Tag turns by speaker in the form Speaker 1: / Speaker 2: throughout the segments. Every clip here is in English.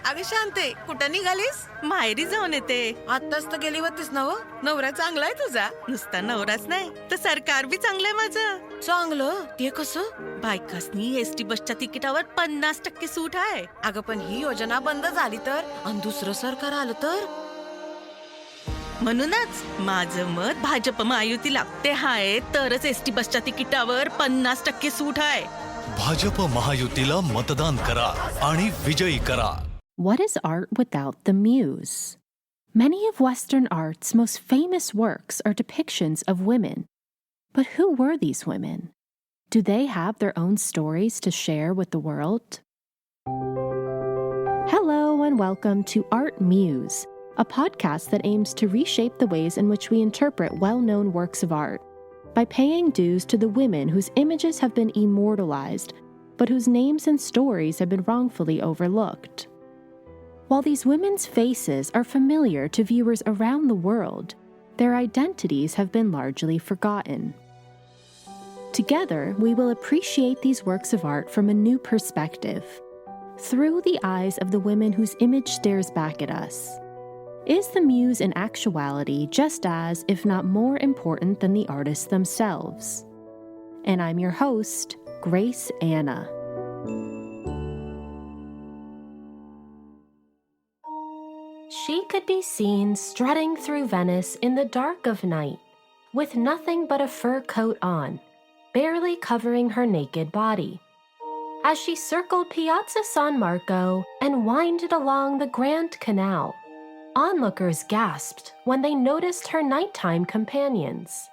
Speaker 1: अगं शांते, कुठं निघालीस?
Speaker 2: माहेरी जाऊन येते.
Speaker 1: आत्ताच तर गेली होतीस ना? नवरा चांगला आहे तुझा?
Speaker 2: नुसता नवराच नाही तर सरकार बी चांगलंय माझं.
Speaker 1: चांगलं? ते कसं?
Speaker 2: बायकासनी एसटी बसच्या तिकिटावर 50% सूट आहे.
Speaker 1: अगं पण ही योजना बंद झाली तर आणि दुसरं सरकार आलं तर?
Speaker 2: म्हणूनच माझं मत भाजप महायुतीला. ते हाय तरच एसटी बसच्या तिकिटावर 50% सूट आहे.
Speaker 3: भाजप महायुतीला मतदान करा आणि विजयी करा.
Speaker 4: What is art without the muse? Many of Western art's most famous works are depictions of women. But who were these women? Do they have their own stories to share with the world? Hello and welcome to ArtMuse, a podcast that aims to reshape the ways in which we interpret well-known works of art by paying dues to the women whose images have been immortalized, but whose names and stories have been wrongfully overlooked. While these women's faces are familiar to viewers around the world, their identities have been largely forgotten. Together, we will appreciate these works of art from a new perspective, through the eyes of the women whose image stares back at us. Is the muse in actuality just as, if not more important than the artists themselves? And I'm your host, Grace Anna. She could be seen strutting through Venice in the dark of night, with nothing but a fur coat on, barely covering her naked body. As she circled Piazza San Marco and winded along the Grand Canal, onlookers gasped when they noticed her nighttime companions,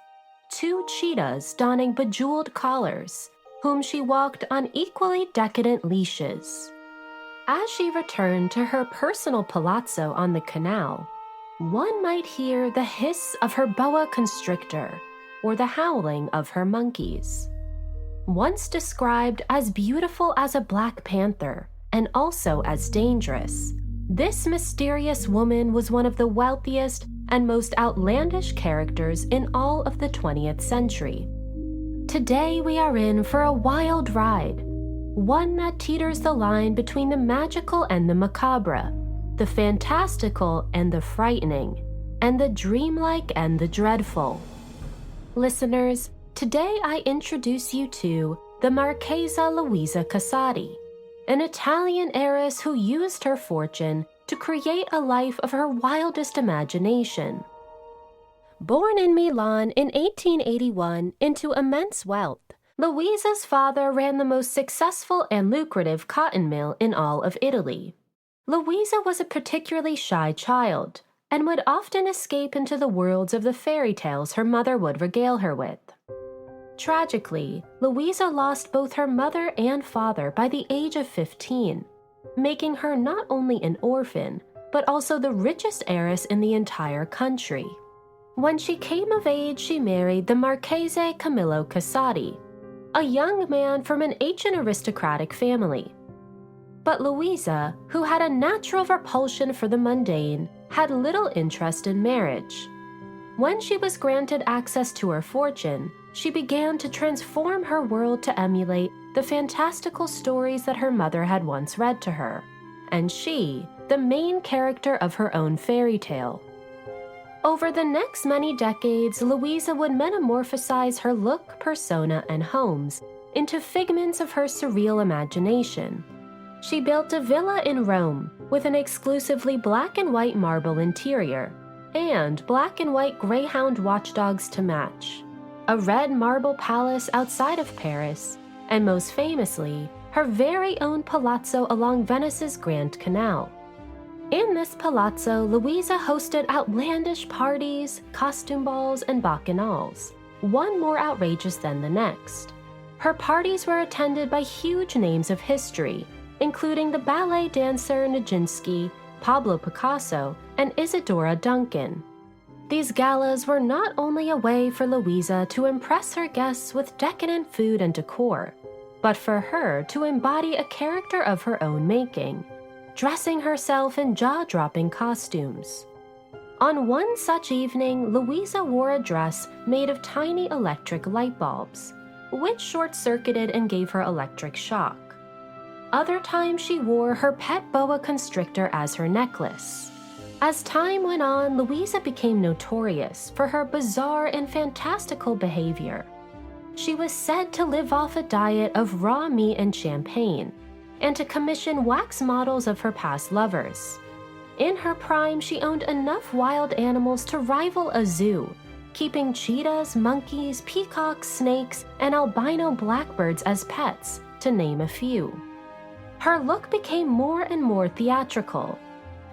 Speaker 4: two cheetahs donning bejeweled collars, whom she walked on equally decadent leashes. As she returned to her personal palazzo on the canal, one might hear the hiss of her boa constrictor or the howling of her monkeys. Once described as beautiful as a black panther and also as dangerous, this mysterious woman was one of the wealthiest and most outlandish characters in all of the 20th century. Today we are in for a wild ride, one that teeters the line between the magical and the macabre, the fantastical and the frightening, and the dreamlike and the dreadful. Listeners, today I introduce you to the Marchesa Luisa Casati, an Italian heiress who used her fortune to create a life of her wildest imagination. Born in Milan in 1881 into immense wealth, Luisa's father ran the most successful and lucrative cotton mill in all of Italy. Luisa was a particularly shy child and would often escape into the worlds of the fairy tales her mother would regale her with. Tragically, Luisa lost both her mother and father by the age of 15, making her not only an orphan, but also the richest heiress in the entire country. When she came of age, she married the Marchese Camillo Casati, a young man from an ancient aristocratic family. But Luisa, who had a natural repulsion for the mundane, had little interest in marriage. When she was granted access to her fortune, she began to transform her world to emulate the fantastical stories that her mother had once read to her, and she, the main character of her own fairy tale. Over the next many decades, Luisa would metamorphosize her look, persona, and homes into figments of her surreal imagination. She built a villa in Rome with an exclusively black and white marble interior and black and white greyhound watchdogs to match, a red marble palace outside of Paris, and most famously, her very own palazzo along Venice's Grand Canal. In this palazzo, Luisa hosted outlandish parties, costume balls, and bacchanals, one more outrageous than the next. Her parties were attended by huge names of history, including the ballet dancer Nijinsky, Pablo Picasso, and Isadora Duncan. These galas were not only a way for Luisa to impress her guests with decadent food and decor, but for her to embody a character of her own making, dressing herself in jaw-dropping costumes. On one such evening, Luisa wore a dress made of tiny electric light bulbs, which short-circuited and gave her electric shock. Other times she wore her pet boa constrictor as her necklace. As time went on, Luisa became notorious for her bizarre and fantastical behavior. She was said to live off a diet of raw meat and champagne, and to commission wax models of her past lovers. In her prime, she owned enough wild animals to rival a zoo, keeping cheetahs, monkeys, peacocks, snakes, and albino blackbirds as pets, to name a few. Her look became more and more theatrical.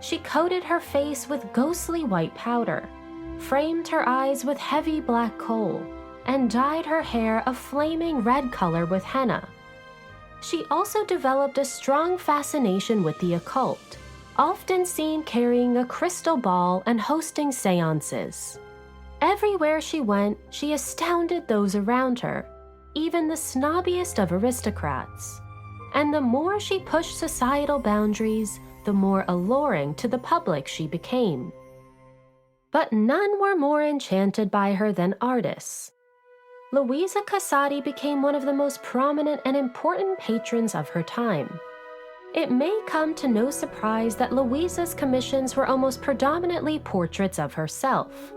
Speaker 4: She coated her face with ghostly white powder, framed her eyes with heavy black kohl, and dyed her hair a flaming red color with henna. She also developed a strong fascination with the occult, often seen carrying a crystal ball and hosting seances. Everywhere she went, she astounded those around her, even the snobbiest of aristocrats. And the more she pushed societal boundaries, the more alluring to the public she became. But none were more enchanted by her than artists. Luisa Casati became one of the most prominent and important patrons of her time. It may come to no surprise that Luisa's commissions were almost predominantly portraits of herself.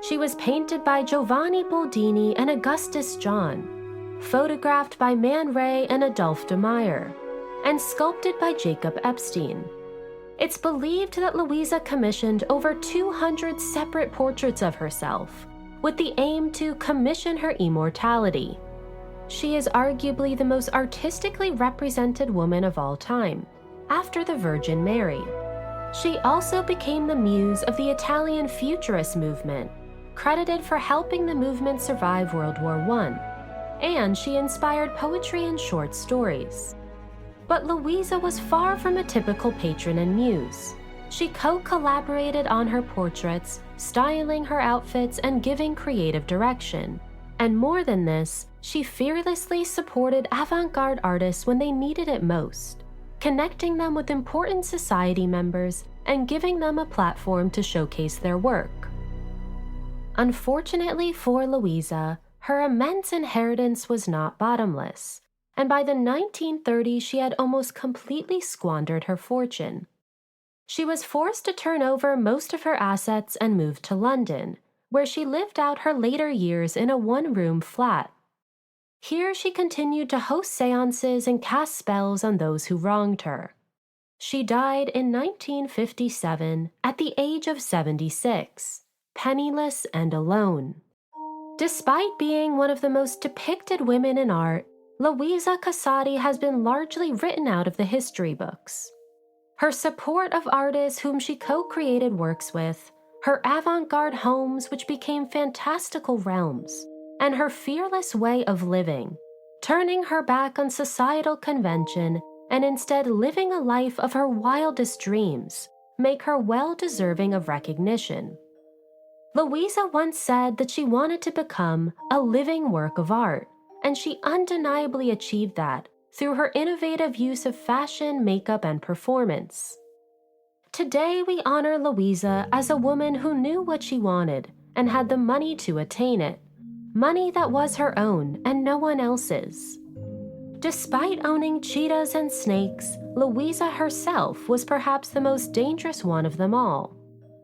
Speaker 4: She was painted by Giovanni Boldini and Augustus John, photographed by Man Ray and Adolphe de Meyer, and sculpted by Jacob Epstein. It's believed that Luisa commissioned over 200 separate portraits of herself, with the aim to commission her immortality. She is arguably the most artistically represented woman of all time, after the Virgin Mary. She also became the muse of the Italian Futurist movement, credited for helping the movement survive World War I, and she inspired poetry and short stories. But Luisa was far from a typical patron and muse. She co-collaborated on her portraits, styling her outfits and giving creative direction. And more than this, she fearlessly supported avant-garde artists when they needed it most, connecting them with important society members and giving them a platform to showcase their work. Unfortunately for Luisa, her immense inheritance was not bottomless, and by the 1930s she had almost completely squandered her fortune. She was forced to turn over most of her assets and move to London, where she lived out her later years in a one-room flat. Here she continued to host seances and cast spells on those who wronged her. She died in 1957 at the age of 76, penniless and alone. Despite being one of the most depicted women in art, Luisa Casati has been largely written out of the history books. Her support of artists whom she co-created works with, her avant-garde homes which became fantastical realms, and her fearless way of living, turning her back on societal convention and instead living a life of her wildest dreams, make her well deserving of recognition. Luisa once said that she wanted to become a living work of art, and she undeniably achieved that through her innovative use of fashion, makeup, and performance. Today, we honor Luisa as a woman who knew what she wanted and had the money to attain it, money that was her own and no one else's. Despite owning cheetahs and snakes, Luisa herself was perhaps the most dangerous one of them all,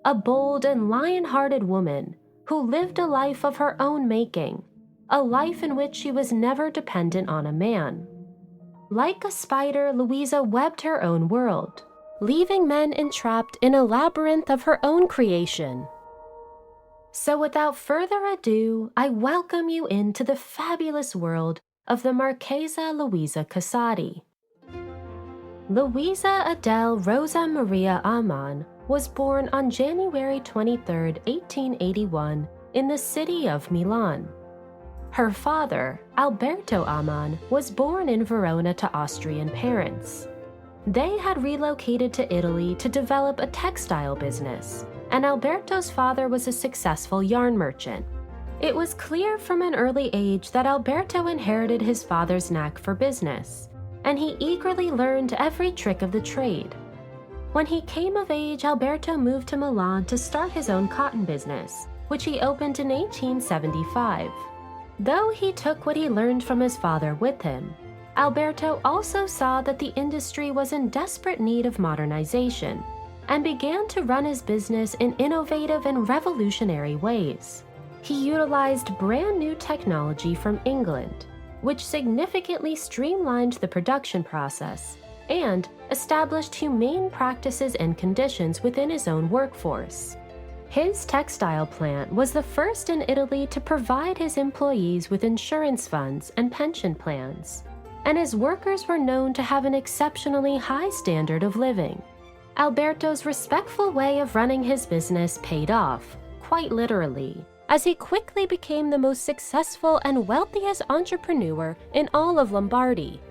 Speaker 4: a bold and lion-hearted woman who lived a life of her own making, a life in which she was never dependent on a man. Like a spider, Luisa webbed her own world, leaving men entrapped in a labyrinth of her own creation. So without further ado, I welcome you into the fabulous world of the Marchesa Luisa Casati. Luisa Adele Rosa Maria Amann was born on January 23, 1881, in the city of Milan. Her father, Alberto Amann, was born in Verona to Austrian parents. They had relocated to Italy to develop a textile business, and Alberto's father was a successful yarn merchant. It was clear from an early age that Alberto inherited his father's knack for business, and he eagerly learned every trick of the trade. When he came of age, Alberto moved to Milan to start his own cotton business, which he opened in 1875. Though he took what he learned from his father with him, Alberto also saw that the industry was in desperate need of modernization and began to run his business in innovative and revolutionary ways. He utilized brand new technology from England, which significantly streamlined the production process and established humane practices and conditions within his own workforce. His textile plant was the first in Italy to provide his employees with insurance funds and pension plans, and his workers were known to have an exceptionally high standard of living. Alberto's respectful way of running his business paid off, quite literally, as he quickly became the most successful and wealthiest entrepreneur in all of Lombardy.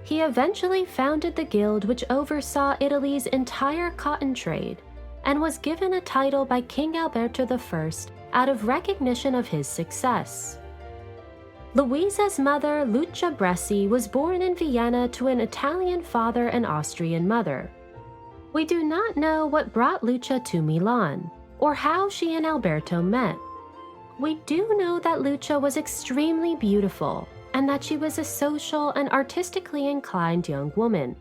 Speaker 4: He eventually founded the guild which oversaw Italy's entire cotton trade and was given a title by King Alberto I out of recognition of his success. Luisa's mother, Lucia Bresci, was born in Vienna to an Italian father and Austrian mother. We do not know what brought Lucia to Milan, or how she and Alberto met. We do know that Lucia was extremely beautiful, and that she was a social and artistically inclined young woman.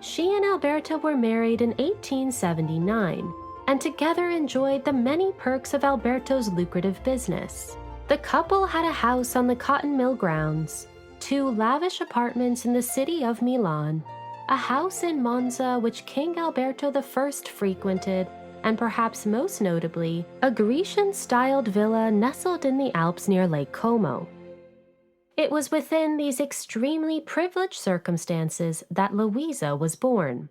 Speaker 4: She and Alberto were married in 1879, and together enjoyed the many perks of Alberto's lucrative business. The couple had a house on the cotton mill grounds, 2 lavish apartments in the city of Milan, a house in Monza which King Alberto I frequented, and perhaps most notably, a Grecian-styled villa nestled in the Alps near Lake Como. It was within these extremely privileged circumstances that Luisa was born.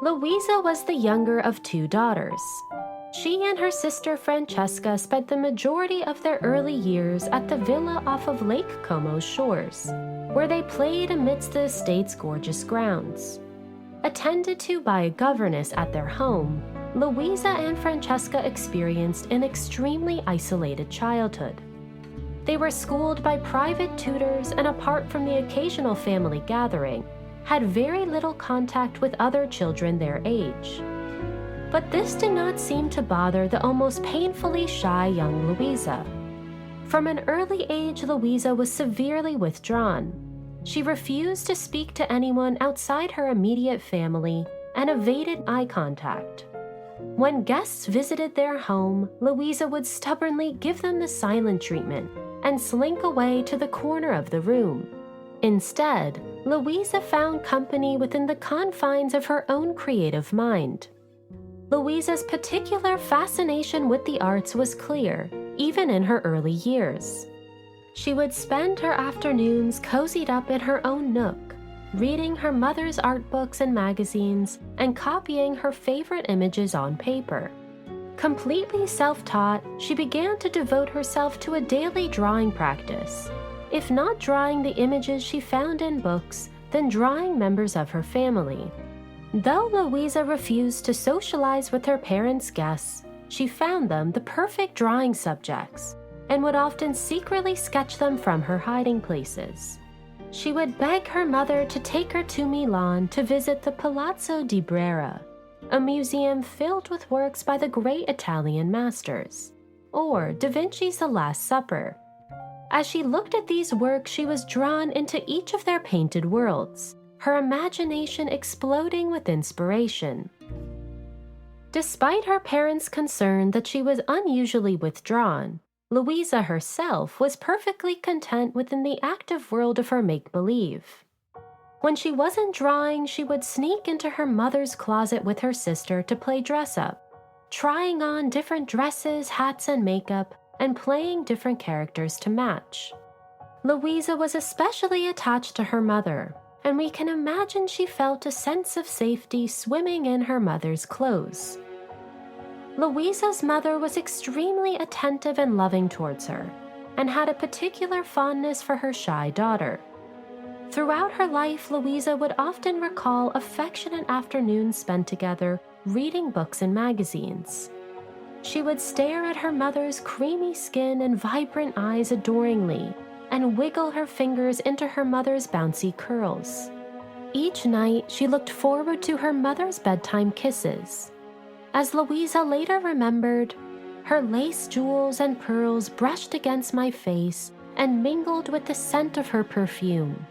Speaker 4: Luisa was the younger of 2 daughters. She and her sister Francesca spent the majority of their early years at the villa off of Lake Como's shores, where they played amidst the estate's gorgeous grounds. Attended to by a governess at their home, Luisa and Francesca experienced an extremely isolated childhood. They were schooled by private tutors and, apart from the occasional family gathering, had very little contact with other children their age. But this did not seem to bother the almost painfully shy young Luisa. From an early age, Luisa was severely withdrawn. She refused to speak to anyone outside her immediate family and evaded eye contact. When guests visited their home, Luisa would stubbornly give them the silent treatment and slink away to the corner of the room. Instead, Luisa found company within the confines of her own creative mind. Luisa's particular fascination with the arts was clear, even in her early years. She would spend her afternoons cozied up in her own nook, reading her mother's art books and magazines and copying her favorite images on paper. Completely self-taught, she began to devote herself to a daily drawing practice. If not drawing the images she found in books, then drawing members of her family. Though Luisa refused to socialize with her parents' guests, she found them the perfect drawing subjects and would often secretly sketch them from her hiding places. She would beg her mother to take her to Milan to visit the Palazzo di Brera, a museum filled with works by the great Italian masters, or Da Vinci's The Last Supper. As she looked at these works, she was drawn into each of their painted worlds, her imagination exploding with inspiration. Despite her parents' concern that she was unusually withdrawn, Luisa herself was perfectly content within the active world of her make-believe. When she wasn't drawing, she would sneak into her mother's closet with her sister to play dress-up, trying on different dresses, hats, and makeup, and playing different characters to match. Luisa was especially attached to her mother, and we can imagine she felt a sense of safety swimming in her mother's clothes. Luisa's mother was extremely attentive and loving towards her, and had a particular fondness for her shy daughter. Throughout her life, Luisa would often recall affectionate afternoons spent together reading books and magazines. She would stare at her mother's creamy skin and vibrant eyes adoringly, and wiggle her fingers into her mother's bouncy curls. Each night, she looked forward to her mother's bedtime kisses. As Luisa later remembered, her lace jewels and pearls brushed against my face and mingled with the scent of her perfume.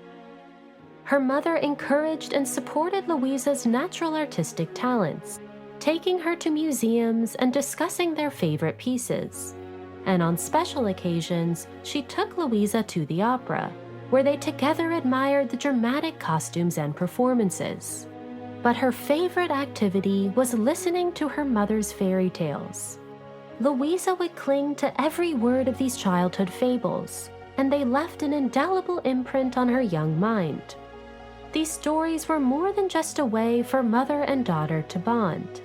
Speaker 4: her mother encouraged and supported Luisa's natural artistic talents, taking her to museums and discussing their favorite pieces. And on special occasions, she took Luisa to the opera, where they together admired the dramatic costumes and performances. But her favorite activity was listening to her mother's fairy tales. Luisa would cling to every word of these childhood fables, and they left an indelible imprint on her young mind. These stories were more than just a way for mother and daughter to bond,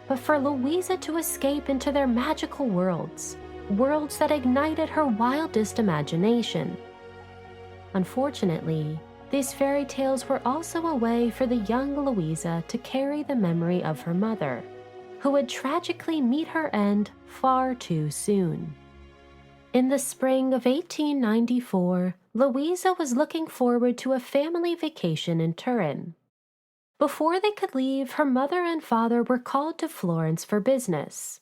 Speaker 4: but for Luisa to escape into their magical worlds that ignited her wildest imagination. Unfortunately, these fairy tales were also a way for the young Luisa to carry the memory of her mother, who would tragically meet her end far too soon. In the spring of 1894, Luisa was looking forward to a family vacation in Turin. Before they could leave, her mother and father were called to Florence for business.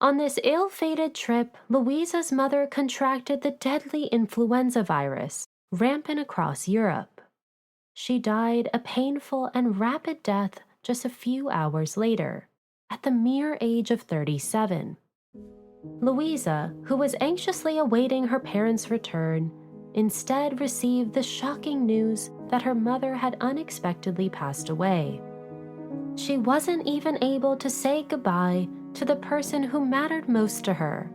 Speaker 4: On this ill-fated trip, Luisa's mother contracted the deadly influenza virus, rampant across Europe. She died a painful and rapid death just a few hours later, at the mere age of 37. Luisa, who was anxiously awaiting her parents' return, instead received the shocking news that her mother had unexpectedly passed away. She wasn't even able to say goodbye to the person who mattered most to her.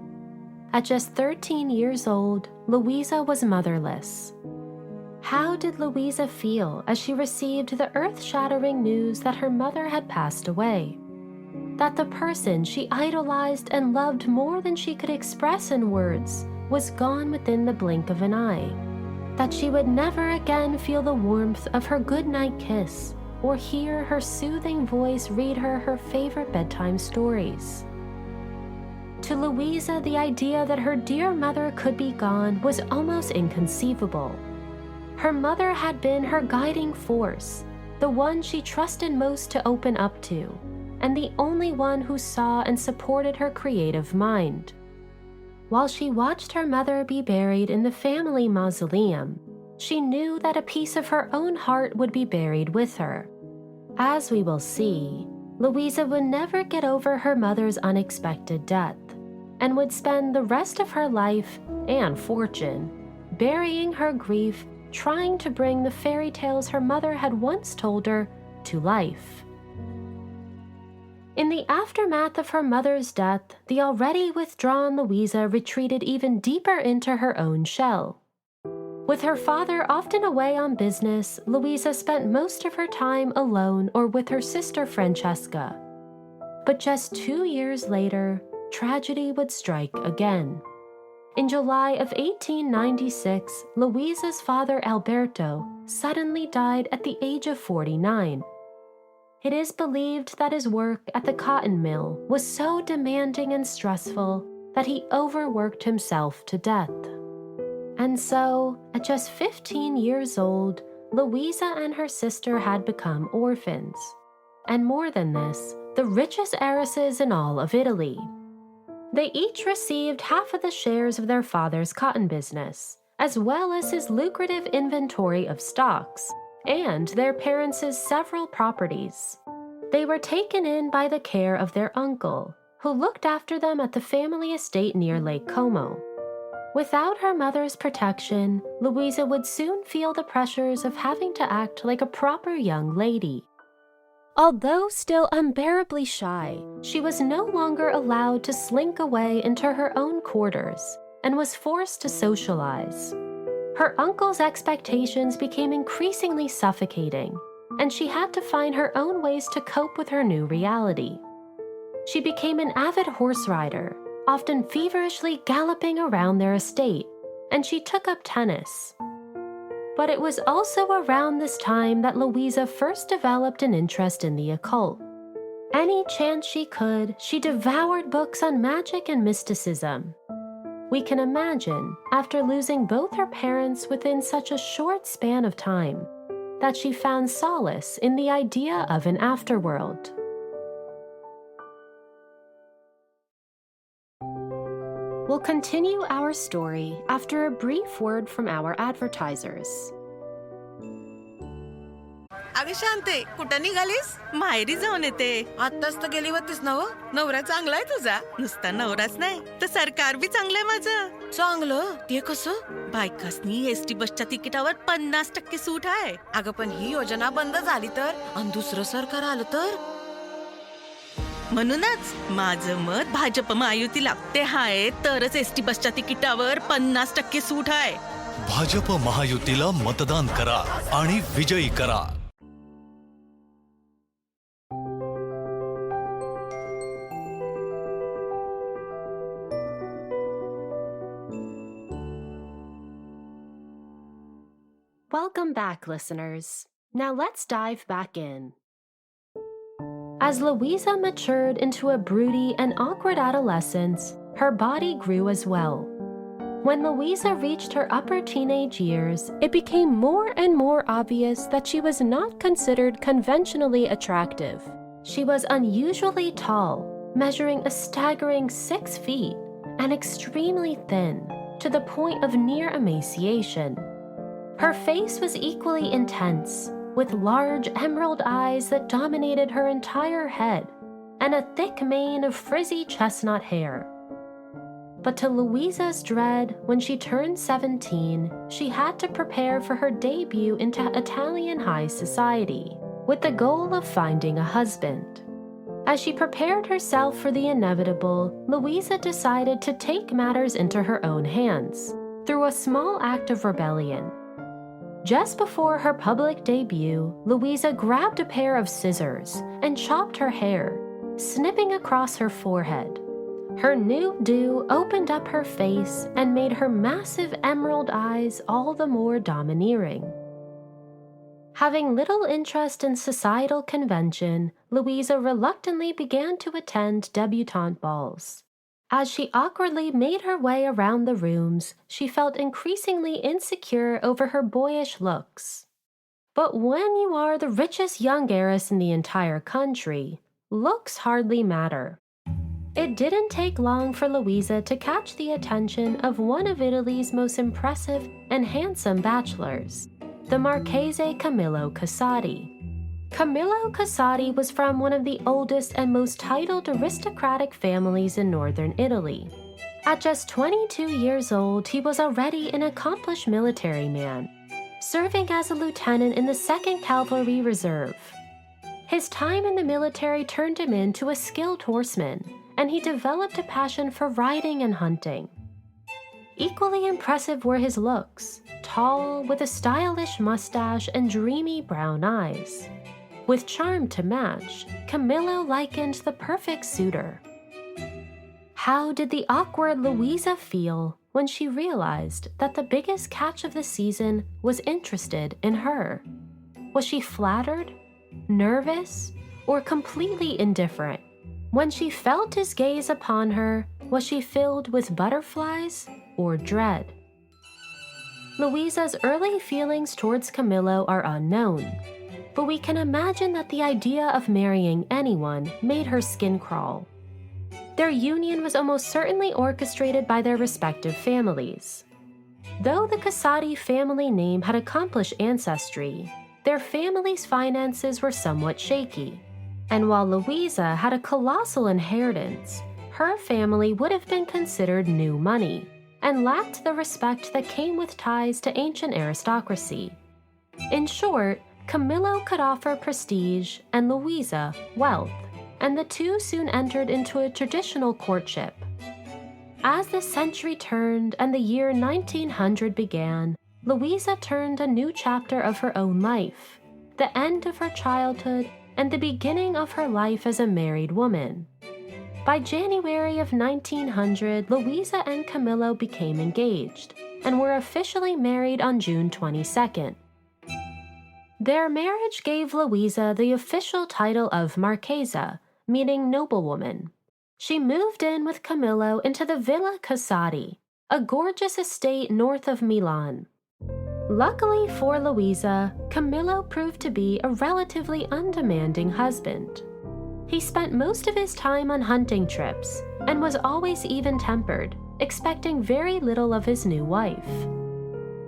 Speaker 4: At just 13 years old, Luisa was motherless. How did Luisa feel as she received the earth-shattering news that her mother had passed away? That the person she idolized and loved more than she could express in words was gone within the blink of an eye? That she would never again feel the warmth of her goodnight kiss or hear her soothing voice read her favorite bedtime stories? To Luisa, the idea that her dear mother could be gone was almost inconceivable. Her mother had been her guiding force, the one she trusted most to open up to, and the only one who saw and supported her creative mind. While she watched her mother be buried in the family mausoleum, she knew that a piece of her own heart would be buried with her. As we will see, Luisa would never get over her mother's unexpected death, and would spend the rest of her life and fortune burying her grief, trying to bring the fairy tales her mother had once told her to life. In the aftermath of her mother's death, the already withdrawn Luisa retreated even deeper into her own shell. With her father often away on business, Luisa spent most of her time alone or with her sister Francesca. But just 2 years later, tragedy would strike again. In July of 1896, Luisa's father Alberto suddenly died at the age of 49. It is believed that his work at the cotton mill was so demanding and stressful that he overworked himself to death. And so, at just 15 years old, Luisa and her sister had become orphans. And more than this, the richest heiresses in all of Italy. They each received half of the shares of their father's cotton business, as well as his lucrative inventory of stocks, and their parents' several properties. They were taken in by the care of their uncle, who looked after them at the family estate near Lake Como. Without her mother's protection, Luisa would soon feel the pressures of having to act like a proper young lady. Although still unbearably shy, she was no longer allowed to slink away into her own quarters and was forced to socialize. Her uncle's expectations became increasingly suffocating, and she had to find her own ways to cope with her new reality. She became an avid horse rider, often feverishly galloping around their estate, and she took up tennis. But it was also around this time that Luisa first developed an interest in the occult. Any chance she could, she devoured books on magic and mysticism. We can imagine, after losing both her parents within such a short span of time, that she found solace in the idea of an afterworld. We'll continue our story after a brief word from our advertisers.
Speaker 1: अगं शांते, कुठं निघालीस?
Speaker 2: माहेरी जाऊन येते.
Speaker 1: आत्ताच तर गेली होतीस ना हो? नवरा चांगला आहे तुझा.
Speaker 2: नुसता नवराच नाही तर सरकार बी चांगलंय माझं.
Speaker 1: चांगलं? ते कसं?
Speaker 2: बायकासनी एसटी बसच्या तिकिटावर 50% सूट आहे.
Speaker 1: अगं पण ही योजना बंद झाली तर आणि दुसरं सरकार आलं तर?
Speaker 2: म्हणूनच माझं मत भाजप महायुतीला. ते हाय तरच एसटी बसच्या तिकिटावर 50% सूट आहे.
Speaker 3: भाजप महायुतीला मतदान करा आणि विजयी करा.
Speaker 4: Welcome back, listeners. Now let's dive back in. As Luisa matured into a broody and awkward adolescence, her body grew as well. When Luisa reached her upper teenage years, it became more and more obvious that she was not considered conventionally attractive. She was unusually tall, measuring a staggering 6 feet, and extremely thin, to the point of near emaciation. Her face was equally intense, with large emerald eyes that dominated her entire head, and a thick mane of frizzy chestnut hair. But to Luisa's dread, when she turned 17, she had to prepare for her debut into Italian high society, with the goal of finding a husband. As she prepared herself for the inevitable, Luisa decided to take matters into her own hands, through a small act of rebellion. Just before her public debut, Luisa grabbed a pair of scissors and chopped her hair, snipping across her forehead. Her new do opened up her face and made her massive emerald eyes all the more domineering. Having little interest in societal convention, Luisa reluctantly began to attend debutante balls. As she awkwardly made her way around the rooms, she felt increasingly insecure over her boyish looks. But when you are the richest young heiress in the entire country, looks hardly matter. It didn't take long for Luisa to catch the attention of one of Italy's most impressive and handsome bachelors, the Marchese Camillo Casati. Camillo Casati was from one of the oldest and most titled aristocratic families in northern Italy. At just 22 years old, he was already an accomplished military man, serving as a lieutenant in the 2nd Cavalry Reserve. His time in the military turned him into a skilled horseman, and he developed a passion for riding and hunting. Equally impressive were his looks, tall, with a stylish mustache and dreamy brown eyes. With charm to match, Camillo likened the perfect suitor. How did the awkward Luisa feel when she realized that the biggest catch of the season was interested in her? Was she flattered, nervous, or completely indifferent? When she felt his gaze upon her, was she filled with butterflies or dread? Luisa's early feelings towards Camillo are unknown, but we can imagine that the idea of marrying anyone made her skin crawl. Their union was almost certainly orchestrated by their respective families. Though the Casati family name had accomplished ancestry, their family's finances were somewhat shaky. And while Luisa had a colossal inheritance, her family would have been considered new money and lacked the respect that came with ties to ancient aristocracy. In short, Camillo could offer prestige and Luisa wealth, and the two soon entered into a traditional courtship. As the century turned and the year 1900 began, Luisa turned a new chapter of her own life, the end of her childhood and the beginning of her life as a married woman. By January of 1900, Luisa and Camillo became engaged and were officially married on June 22nd. Their marriage gave Luisa the official title of Marchesa, meaning noblewoman. She moved in with Camillo into the Villa Casati, a gorgeous estate north of Milan. Luckily for Luisa, Camillo proved to be a relatively undemanding husband. He spent most of his time on hunting trips and was always even-tempered, expecting very little of his new wife.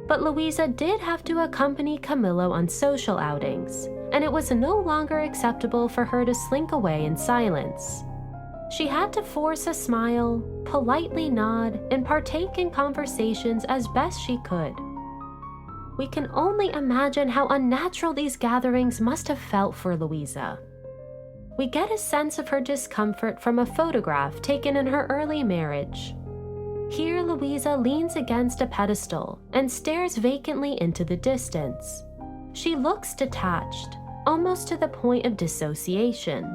Speaker 4: But Luisa did have to accompany Camillo on social outings, and it was no longer acceptable for her to slink away in silence. She had to force a smile, politely nod, and partake in conversations as best she could. We can only imagine how unnatural these gatherings must have felt for Luisa. We get a sense of her discomfort from a photograph taken in her early marriage. Here, Luisa leans against a pedestal and stares vacantly into the distance. She looks detached, almost to the point of dissociation.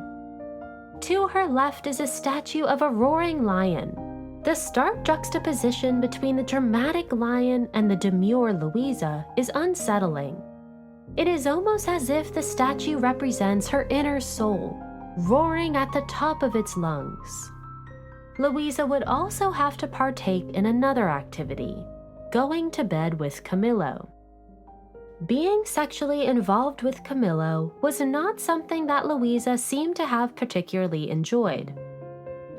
Speaker 4: To her left is a statue of a roaring lion. The stark juxtaposition between the dramatic lion and the demure Luisa is unsettling. It is almost as if the statue represents her inner soul, roaring at the top of its lungs. Luisa would also have to partake in another activity, going to bed with Camillo. Being sexually involved with Camillo was not something that Luisa seemed to have particularly enjoyed.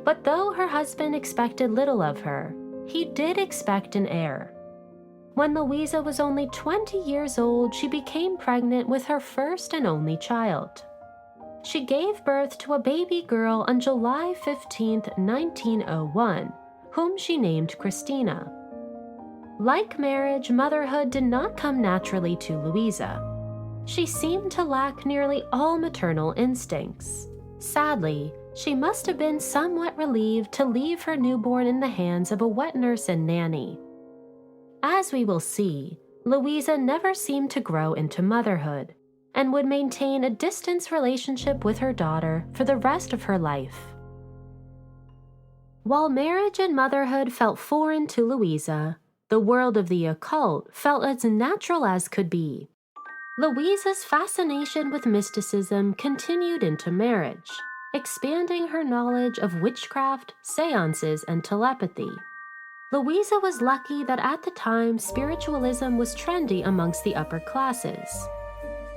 Speaker 4: But though her husband expected little of her, he did expect an heir. When Luisa was only 20 years old, she became pregnant with her first and only child. She gave birth to a baby girl on July 15, 1901, whom she named Christina. Like marriage, motherhood did not come naturally to Luisa. She seemed to lack nearly all maternal instincts. Sadly, she must have been somewhat relieved to leave her newborn in the hands of a wet nurse and nanny. As we will see, Luisa never seemed to grow into motherhood, and would maintain a distance relationship with her daughter for the rest of her life. While marriage and motherhood felt foreign to Luisa, the world of the occult felt as natural as could be. Luisa's fascination with mysticism continued into marriage, expanding her knowledge of witchcraft, seances, and telepathy. Luisa was lucky that at the time spiritualism was trendy amongst the upper classes.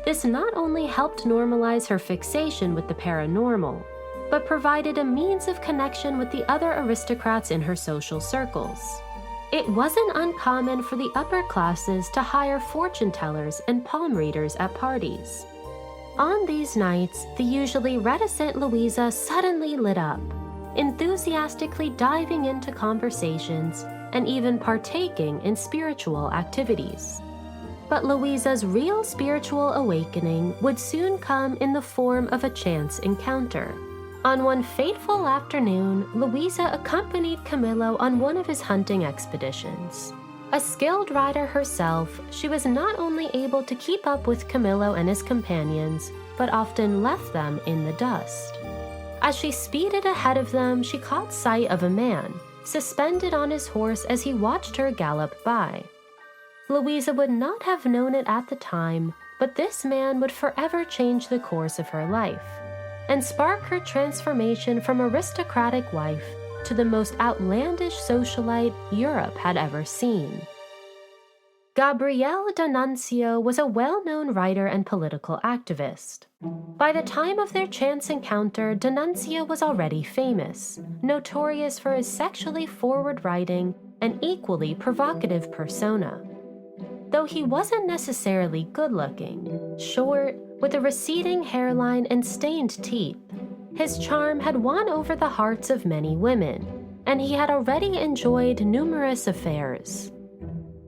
Speaker 4: This not only helped normalize her fixation with the paranormal, but provided a means of connection with the other aristocrats in her social circles. It wasn't uncommon for the upper classes to hire fortune tellers and palm readers at parties. On these nights, the usually reticent Luisa suddenly lit up, enthusiastically diving into conversations and even partaking in spiritual activities. But Luisa's real spiritual awakening would soon come in the form of a chance encounter. On one fateful afternoon, Luisa accompanied Camillo on one of his hunting expeditions. A skilled rider herself, she was not only able to keep up with Camillo and his companions, but often left them in the dust. As she speeded ahead of them, she caught sight of a man, suspended on his horse as he watched her gallop by. Luisa would not have known it at the time, but this man would forever change the course of her life and spark her transformation from aristocratic wife to the most outlandish socialite Europe had ever seen. Gabriele D'Annunzio was a well-known writer and political activist. By the time of their chance encounter, D'Annunzio was already famous, notorious for his sexually forward writing and equally provocative persona. Though he wasn't necessarily good-looking, short, with a receding hairline and stained teeth, his charm had won over the hearts of many women, and he had already enjoyed numerous affairs.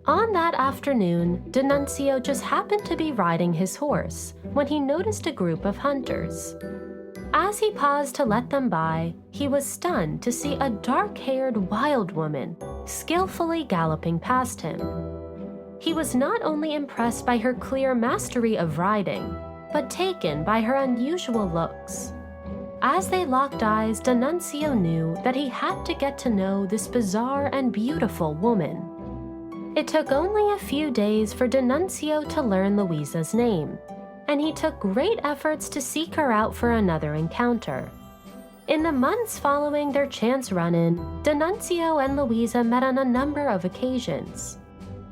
Speaker 4: On that afternoon, D'Annunzio just happened to be riding his horse when he noticed a group of hunters. As he paused to let them by, he was stunned to see a dark-haired wild woman skillfully galloping past him. He was not only impressed by her clear mastery of riding, but taken by her unusual looks. As they locked eyes, D'Annunzio knew that he had to get to know this bizarre and beautiful woman. It took only a few days for D'Annunzio to learn Luisa's name, and he took great efforts to seek her out for another encounter. In the months following their chance run-in, D'Annunzio and Luisa met on a number of occasions.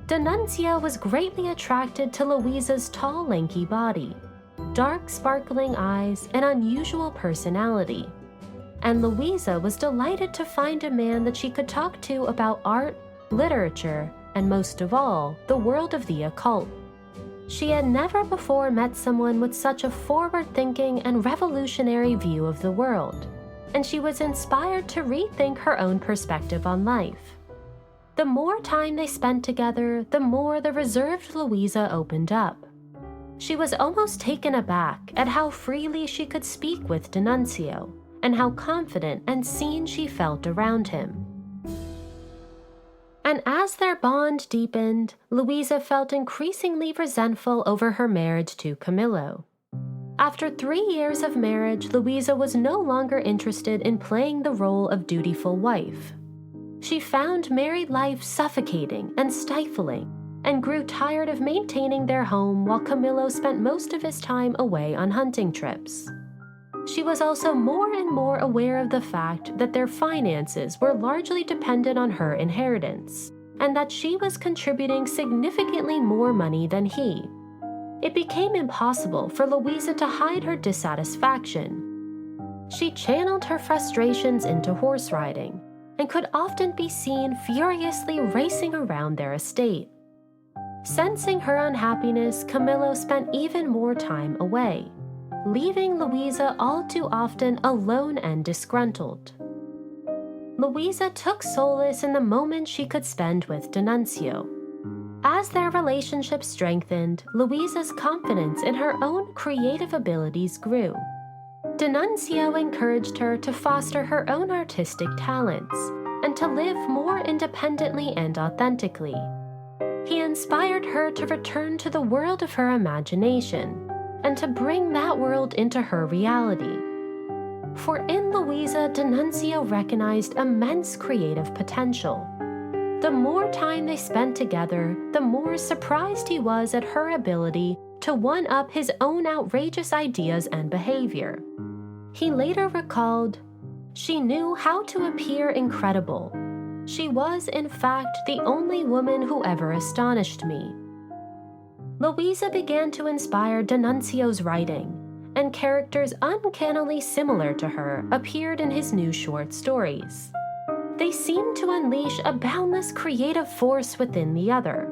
Speaker 4: D'Annunzio was greatly attracted to Luisa's tall, lanky body, dark, sparkling eyes, and unusual personality. And Luisa was delighted to find a man that she could talk to about art, literature, and most of all, the world of the occult. She had never before met someone with such a forward-thinking and revolutionary view of the world, and she was inspired to rethink her own perspective on life. The more time they spent together, the more the reserved Luisa opened up. She was almost taken aback at how freely she could speak with D'Annunzio, and how confident and seen she felt around him. And as their bond deepened, Luisa felt increasingly resentful over her marriage to Camillo. After 3 years of marriage, Luisa was no longer interested in playing the role of dutiful wife. She found married life suffocating and stifling, and grew tired of maintaining their home while Camillo spent most of his time away on hunting trips. She was also more and more aware of the fact that their finances were largely dependent on her inheritance, and that she was contributing significantly more money than he. It became impossible for Luisa to hide her dissatisfaction. She channeled her frustrations into horse riding, and could often be seen furiously racing around their estate. Sensing her unhappiness, Camillo spent even more time away, leaving Luisa all too often alone and disgruntled. Luisa took solace in the moments she could spend with D'Annunzio. As their relationship strengthened, Luisa's confidence in her own creative abilities grew. D'Annunzio encouraged her to foster her own artistic talents and to live more independently and authentically. He inspired her to return to the world of her imagination and to bring that world into her reality. For in Luisa, D'Annunzio recognized immense creative potential. The more time they spent together, the more surprised he was at her ability to one-up his own outrageous ideas and behavior. He later recalled, "She knew how to appear incredible. She was, in fact, the only woman who ever astonished me." Luisa began to inspire D'Annunzio's writing, and characters uncannily similar to her appeared in his new short stories. They seemed to unleash a boundless creative force within the other,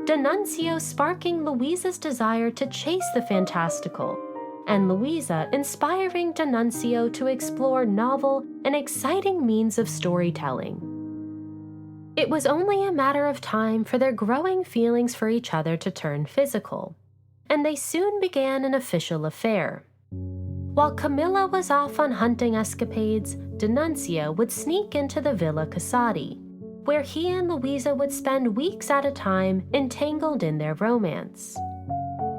Speaker 4: D'Annunzio sparking Luisa's desire to chase the fantastical, and Luisa inspiring D'Annunzio to explore novel and exciting means of storytelling. It was only a matter of time for their growing feelings for each other to turn physical, and they soon began an official affair. While Camillo was off on hunting escapades, D'Annunzio would sneak into the Villa Casati, where he and Luisa would spend weeks at a time entangled in their romance.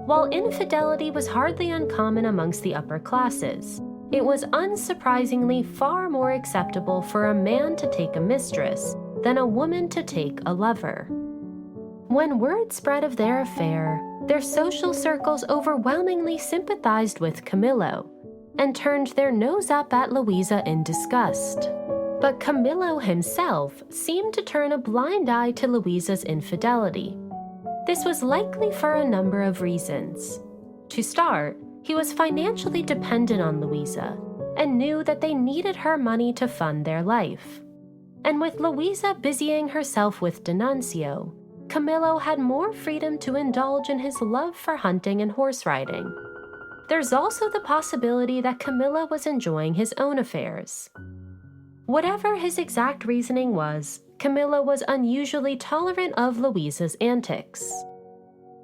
Speaker 4: While infidelity was hardly uncommon amongst the upper classes, it was unsurprisingly far more acceptable for a man to take a mistress than a woman to take a lover. When word spread of their affair, their social circles overwhelmingly sympathized with Camillo and turned their nose up at Luisa in disgust. But Camillo himself seemed to turn a blind eye to Luisa's infidelity. This was likely for a number of reasons. To start, he was financially dependent on Luisa and knew that they needed her money to fund their life. And with Luisa busying herself with D'Annunzio, Camillo had more freedom to indulge in his love for hunting and horse riding. There's also the possibility that Camillo was enjoying his own affairs. Whatever his exact reasoning was, Camillo was unusually tolerant of Luisa's antics.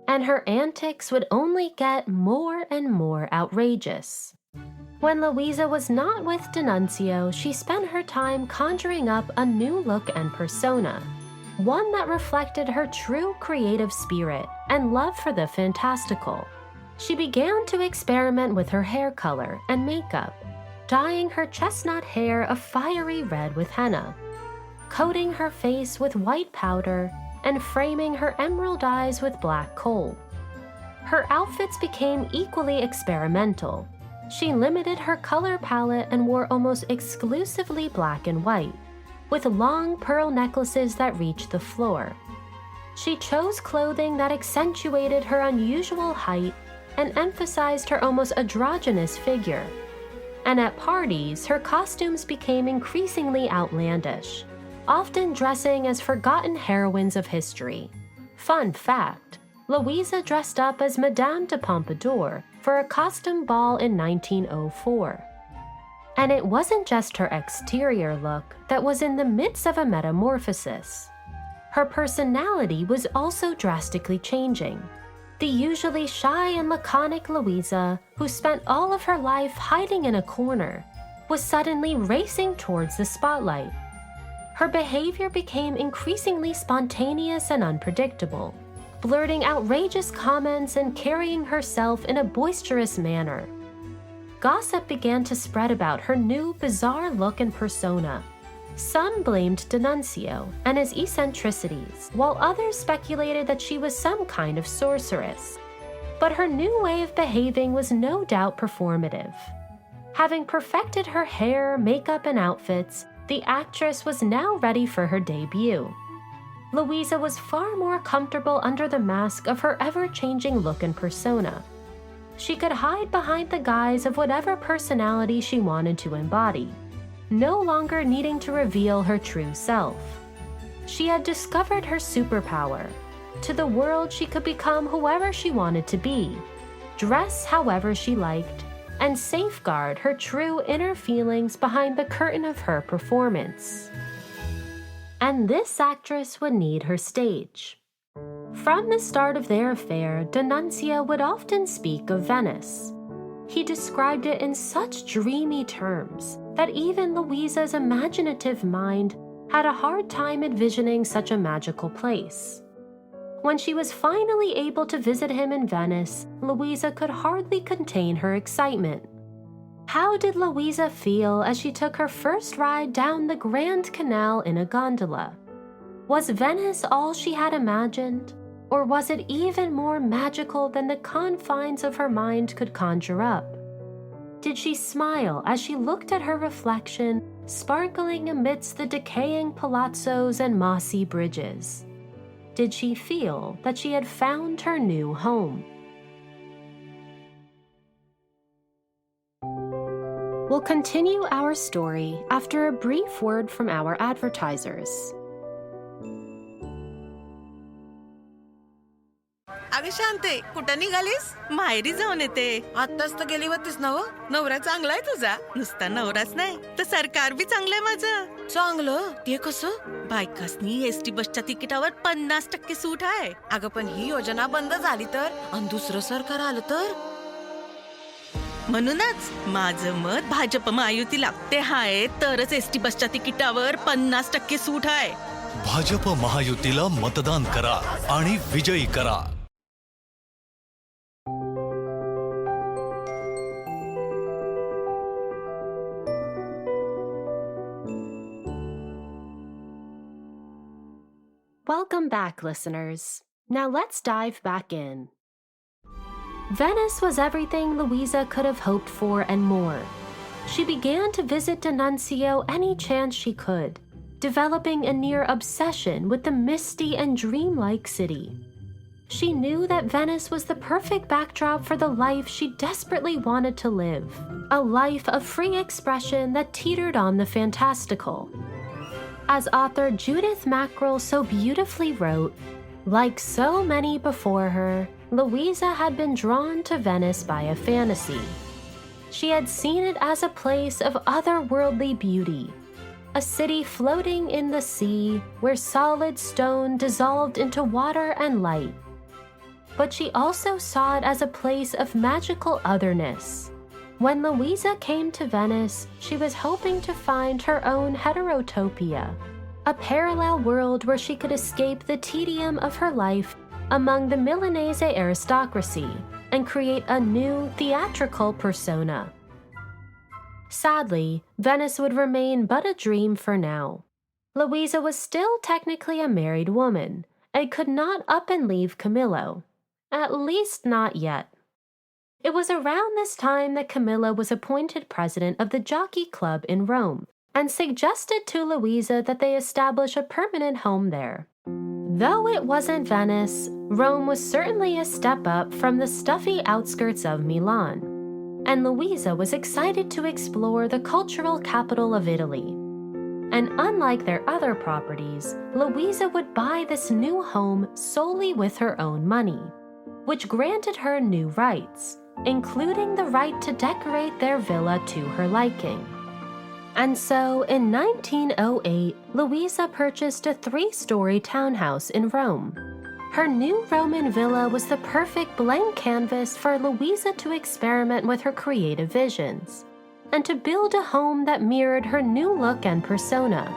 Speaker 4: And her antics would only get more and more outrageous. When Luisa was not with D'Annunzio, she spent her time conjuring up a new look and persona, one that reflected her true creative spirit and love for the fantastical. She began to experiment with her hair color and makeup, dyeing her chestnut hair a fiery red with henna, coating her face with white powder, and framing her emerald eyes with black coal. Her outfits became equally experimental. She limited her color palette and wore almost exclusively black and white, with long pearl necklaces that reached the floor. She chose clothing that accentuated her unusual height and emphasized her almost androgynous figure. And at parties, her costumes became increasingly outlandish, often dressing as forgotten heroines of history. Fun fact, Luisa dressed up as Madame de Pompadour for a costume ball in 1904. And it wasn't just her exterior look that was in the midst of a metamorphosis. Her personality was also drastically changing. The usually shy and laconic Luisa, who spent all of her life hiding in a corner, was suddenly racing towards the spotlight. Her behavior became increasingly spontaneous and unpredictable, blurting outrageous comments and carrying herself in a boisterous manner. Gossip began to spread about her new, bizarre look and persona. Some blamed D'Annunzio and his eccentricities, while others speculated that she was some kind of sorceress. But her new way of behaving was no doubt performative. Having perfected her hair, makeup, and outfits, the actress was now ready for her debut. Luisa was far more comfortable under the mask of her ever-changing look and persona. She could hide behind the guise of whatever personality she wanted to embody, no longer needing to reveal her true self. She had discovered her superpower. To the world, she could become whoever she wanted to be, dress however she liked, and safeguard her true inner feelings behind the curtain of her performance. And this actress would need her stage. From the start of their affair, D'Annunzio would often speak of Venice. He described it in such dreamy terms that even Luisa's imaginative mind had a hard time envisioning such a magical place. When she was finally able to visit him in Venice, Luisa could hardly contain her excitement. How did Luisa feel as she took her first ride down the Grand Canal in a gondola? Was Venice all she had imagined? Or was it even more magical than the confines of her mind could conjure up? Did she smile as she looked at her reflection, sparkling amidst the decaying palazzos and mossy bridges? Did she feel that she had found her new home? We'll continue our story after a brief word from our advertisers.
Speaker 1: अगं शांते, कुठं निघालीस?
Speaker 2: माहेरी जाऊन येते.
Speaker 1: आत्ताच तर गेली होतीस ना हो? नवरा चांगला आहे तुझा?
Speaker 2: नुसता नवराच नाही तर सरकार बी चांगलंय माझं.
Speaker 1: चांगलं? ते कसं?
Speaker 2: बायकासनी एसटी बसच्या तिकिटावर 50% सूट आहे.
Speaker 1: अगं पण ही योजना बंद झाली तर आणि दुसरं सरकार आलं तर?
Speaker 2: म्हणूनच माझं मत भाजप महायुतीला. ते आहे तरच एसटी बसच्या तिकिटावर 50% सूट आहे.
Speaker 3: भाजप महायुतीला मतदान करा आणि विजयी करा.
Speaker 4: Welcome back, listeners. Now let's dive back in. Venice was everything Luisa could have hoped for and more. She began to visit D'Annunzio any chance she could, developing a near obsession with the misty and dreamlike city. She knew that Venice was the perfect backdrop for the life she desperately wanted to live, a life of free expression that teetered on the fantastical. As author Judith Mackrell so beautifully wrote, like so many before her, Luisa had been drawn to Venice by a fantasy. She had seen it as a place of otherworldly beauty, a city floating in the sea where solid stone dissolved into water and light. But she also saw it as a place of magical otherness. When Luisa came to Venice, she was hoping to find her own heterotopia, a parallel world where she could escape the tedium of her life among the Milanese aristocracy and create a new theatrical persona. Sadly, Venice would remain but a dream for now. Luisa was still technically a married woman and could not up and leave Camillo, at least not yet. It was around this time that Camilla was appointed president of the Jockey Club in Rome and suggested to Luisa that they establish a permanent home there. Though it wasn't Venice, Rome was certainly a step up from the stuffy outskirts of Milan, and Luisa was excited to explore the cultural capital of Italy. and unlike their other properties, Luisa would buy this new home solely with her own money, which granted her new rights, including the right to decorate their villa to her liking. And so, in 1908, Luisa purchased a 3-story townhouse in Rome. Her new Roman villa was the perfect blank canvas for Luisa to experiment with her creative visions, and to build a home that mirrored her new look and persona.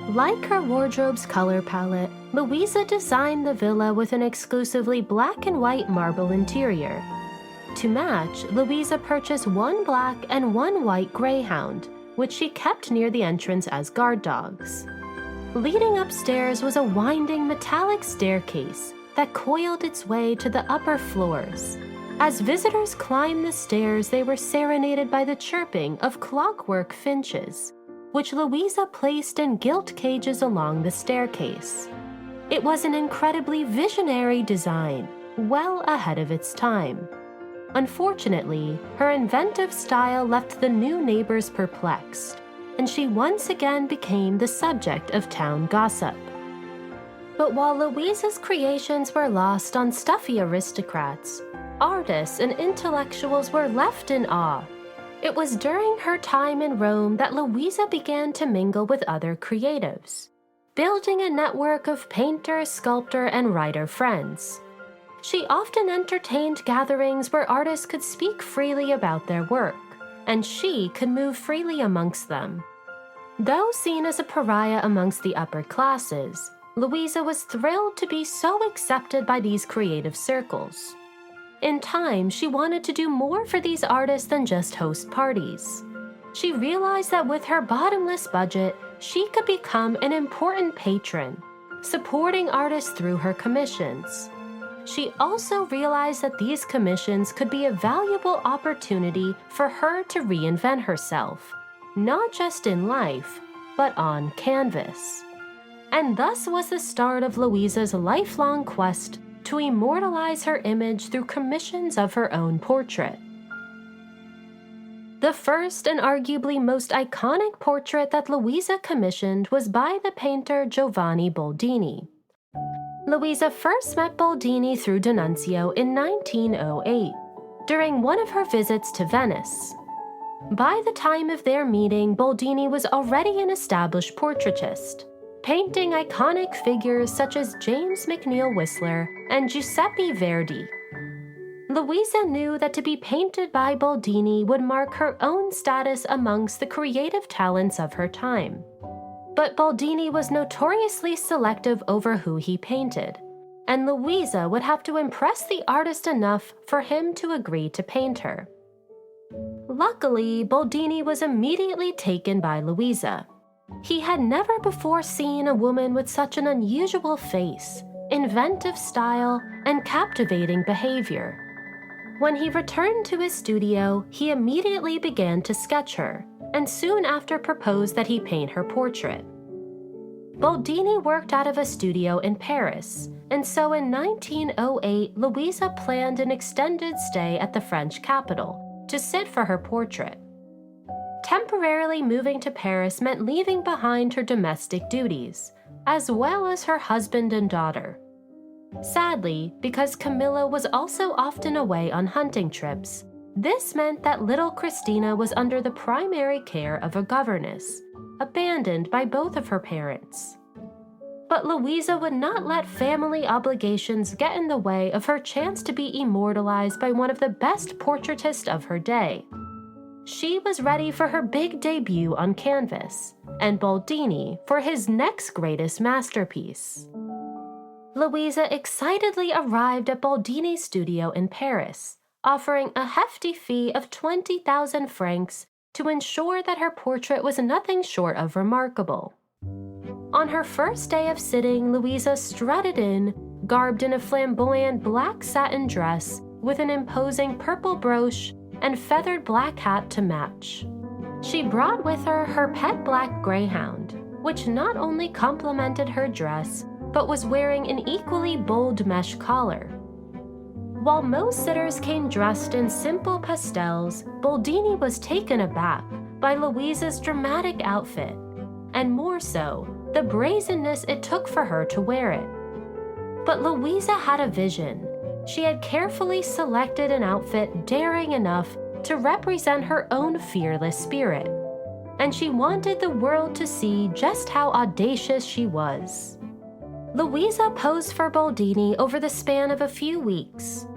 Speaker 4: Like her wardrobe's color palette, Luisa designed the villa with an exclusively black and white marble interior. To match, Luisa purchased 1 black and 1 white greyhound, which she kept near the entrance as guard dogs. Leading upstairs was a winding metallic staircase that coiled its way to the upper floors. As visitors climbed the stairs, they were serenaded by the chirping of clockwork finches, which Luisa placed in gilt cages along the staircase. It was an incredibly visionary design, well ahead of its time. Unfortunately, her inventive style left the new neighbors perplexed, and she once again became the subject of town gossip. But while Luisa's creations were lost on stuffy aristocrats, artists and intellectuals were left in awe. It was during her time in Rome that Luisa began to mingle with other creatives, building a network of painter, sculptor, and writer friends. She often entertained gatherings where artists could speak freely about their work, and she could move freely amongst them. Though seen as a pariah amongst the upper classes, Luisa was thrilled to be so accepted by these creative circles. In time, she wanted to do more for these artists than just host parties. She realized that with her bottomless budget, she could become an important patron, supporting artists through her commissions. She also realized that these commissions could be a valuable opportunity for her to reinvent herself, not just in life, but on canvas. And thus was the start of Luisa's lifelong quest to immortalize her image through commissions of her own portrait. The first and arguably most iconic portrait that Luisa commissioned was by the painter Giovanni Boldini. Luisa first met Boldini through D'Annunzio in 1908, during one of her visits to Venice. By the time of their meeting, Boldini was already an established portraitist, painting iconic figures such as James McNeill Whistler and Giuseppe Verdi. Luisa knew that to be painted by Boldini would mark her own status amongst the creative talents of her time. But Boldini was notoriously selective over who he painted, and Luisa would have to impress the artist enough for him to agree to paint her. Luckily, Boldini was immediately taken by Luisa. He had never before seen a woman with such an unusual face, inventive style, and captivating behavior. When he returned to his studio, he immediately began to sketch her, and soon after proposed that he paint her portrait. Boldini worked out of a studio in Paris, and so in 1908, Luisa planned an extended stay at the French capital to sit for her portrait. Temporarily moving to Paris meant leaving behind her domestic duties, as well as her husband and daughter. Sadly, because Camilla was also often away on hunting trips, this meant that little Christina was under the primary care of a governess, abandoned by both of her parents. But Luisa would not let family obligations get in the way of her chance to be immortalized by one of the best portraitists of her day. She was ready for her big debut on canvas, and Boldini for his next greatest masterpiece. Luisa excitedly arrived at Boldini's studio in Paris, offering a hefty fee of 20,000 francs to ensure that her portrait was nothing short of remarkable. On her first day of sitting, Luisa strutted in, garbed in a flamboyant black satin dress with an imposing purple brooch and feathered black hat to match. She brought with her her pet black greyhound, which not only complemented her dress, but was wearing an equally bold mesh collar. While most sitters came dressed in simple pastels, Boldini was taken aback by Luisa's dramatic outfit, and more so, the brazenness it took for her to wear it. But Luisa had a vision. She had carefully selected an outfit daring enough to represent her own fearless spirit, and she wanted the world to see just how audacious she was. Luisa posed for Boldini over the span of a few weeks.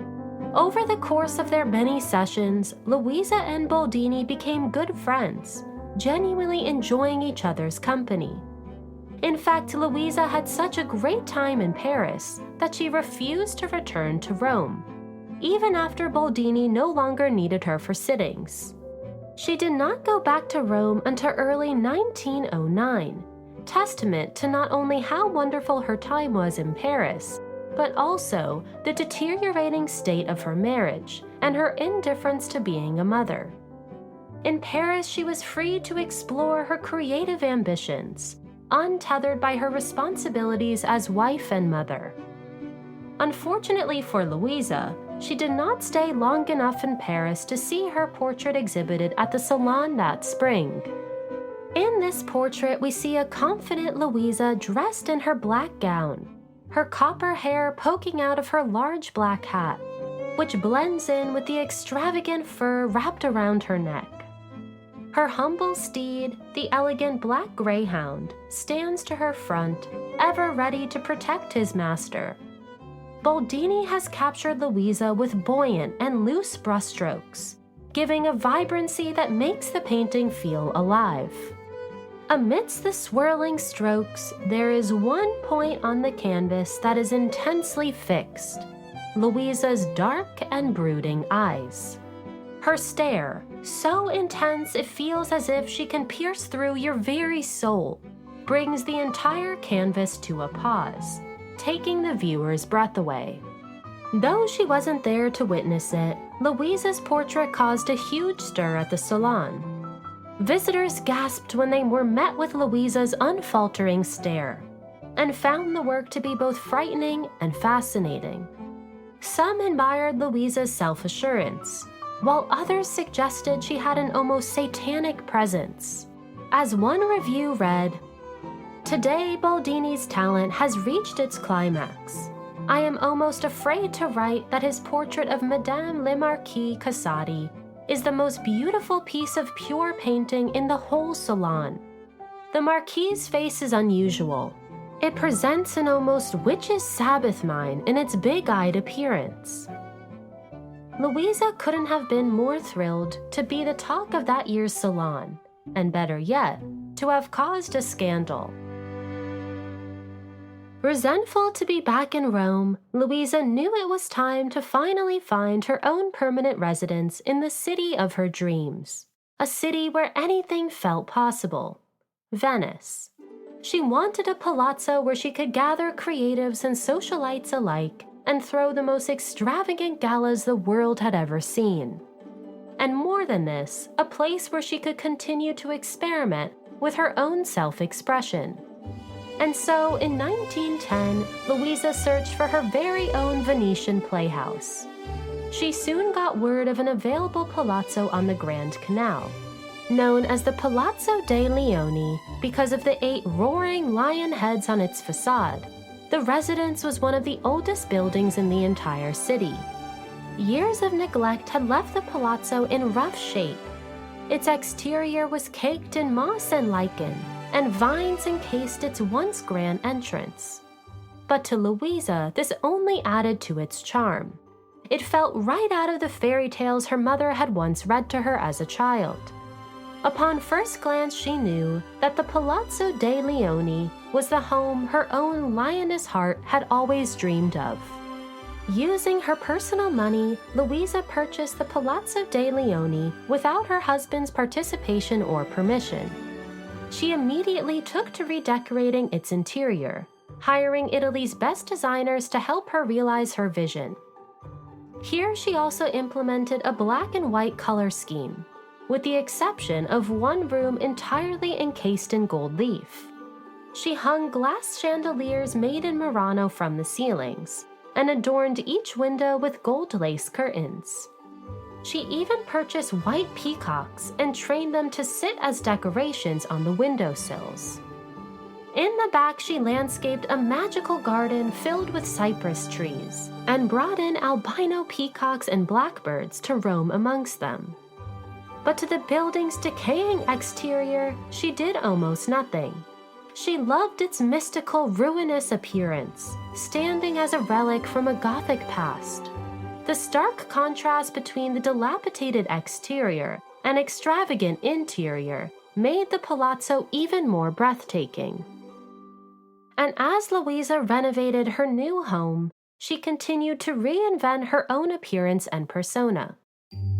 Speaker 4: Over the course of their many sessions, Luisa and Boldini became good friends, genuinely enjoying each other's company. In fact, Luisa had such a great time in Paris that she refused to return to Rome, even after Boldini no longer needed her for sittings. She did not go back to Rome until early 1909, testament to not only how wonderful her time was in Paris, but also the deteriorating state of her marriage and her indifference to being a mother. In Paris, she was free to explore her creative ambitions, untethered by her responsibilities as wife and mother. Unfortunately for Luisa, she did not stay long enough in Paris to see her portrait exhibited at the Salon that spring. In this portrait, we see a confident Luisa dressed in her black gown, her copper hair poking out of her large black hat, which blends in with the extravagant fur wrapped around her neck. Her humble steed, the elegant black greyhound, stands to her front, ever ready to protect his master. Boldini has captured Luisa with buoyant and loose brushstrokes, giving a vibrancy that makes the painting feel alive. Amidst the swirling strokes, there is one point on the canvas that is intensely fixed: Luisa's dark and brooding eyes. Her stare, so intense it feels as if she can pierce through your very soul, brings the entire canvas to a pause, taking the viewer's breath away. Though she wasn't there to witness it, Luisa's portrait caused a huge stir at the Salon. Visitors gasped when they were met with Luisa's unfaltering stare, and found the work to be both frightening and fascinating. Some admired Luisa's self-assurance, while others suggested she had an almost satanic presence. As one review read, "Today, Boldini's talent has reached its climax. I am almost afraid to write that his portrait of Madame le Marquise Casati is the most beautiful piece of pure painting in the whole salon. The Marquise's face is unusual. It presents an almost witch's Sabbath mind in its big-eyed appearance." Luisa couldn't have been more thrilled to be the talk of that year's salon, and better yet, to have caused a scandal. Resentful to be back in Rome, Luisa knew it was time to finally find her own permanent residence in the city of her dreams, a city where anything felt possible: Venice. She wanted a palazzo where she could gather creatives and socialites alike and throw the most extravagant galas the world had ever seen. And more than this, a place where she could continue to experiment with her own self-expression. And so, in 1910, Luisa searched for her very own Venetian playhouse. She soon got word of an available palazzo on the Grand Canal, known as the Palazzo dei Leoni because of the 8 roaring lion heads on its facade. The residence was one of the oldest buildings in the entire city. Years of neglect had left the palazzo in rough shape. Its exterior was caked in moss and lichen, and vines encased its once grand entrance. But to Luisa, this only added to its charm. It felt right out of the fairy tales her mother had once read to her as a child. Upon first glance, she knew that the Palazzo dei Leoni was the home her own lioness heart had always dreamed of. Using her personal money, Luisa purchased the Palazzo dei Leoni without her husband's participation or permission. She immediately took to redecorating its interior, hiring Italy's best designers to help her realize her vision. Here she also implemented a black and white color scheme, with the exception of one room entirely encased in gold leaf. She hung glass chandeliers made in Murano from the ceilings, and adorned each window with gold lace curtains. She even purchased white peacocks and trained them to sit as decorations on the windowsills. In the back, she landscaped a magical garden filled with cypress trees and brought in albino peacocks and blackbirds to roam amongst them. But to the building's decaying exterior, she did almost nothing. She loved its mystical, ruinous appearance, standing as a relic from a Gothic past. The stark contrast between the dilapidated exterior and extravagant interior made the palazzo even more breathtaking. And as Luisa renovated her new home, she continued to reinvent her own appearance and persona.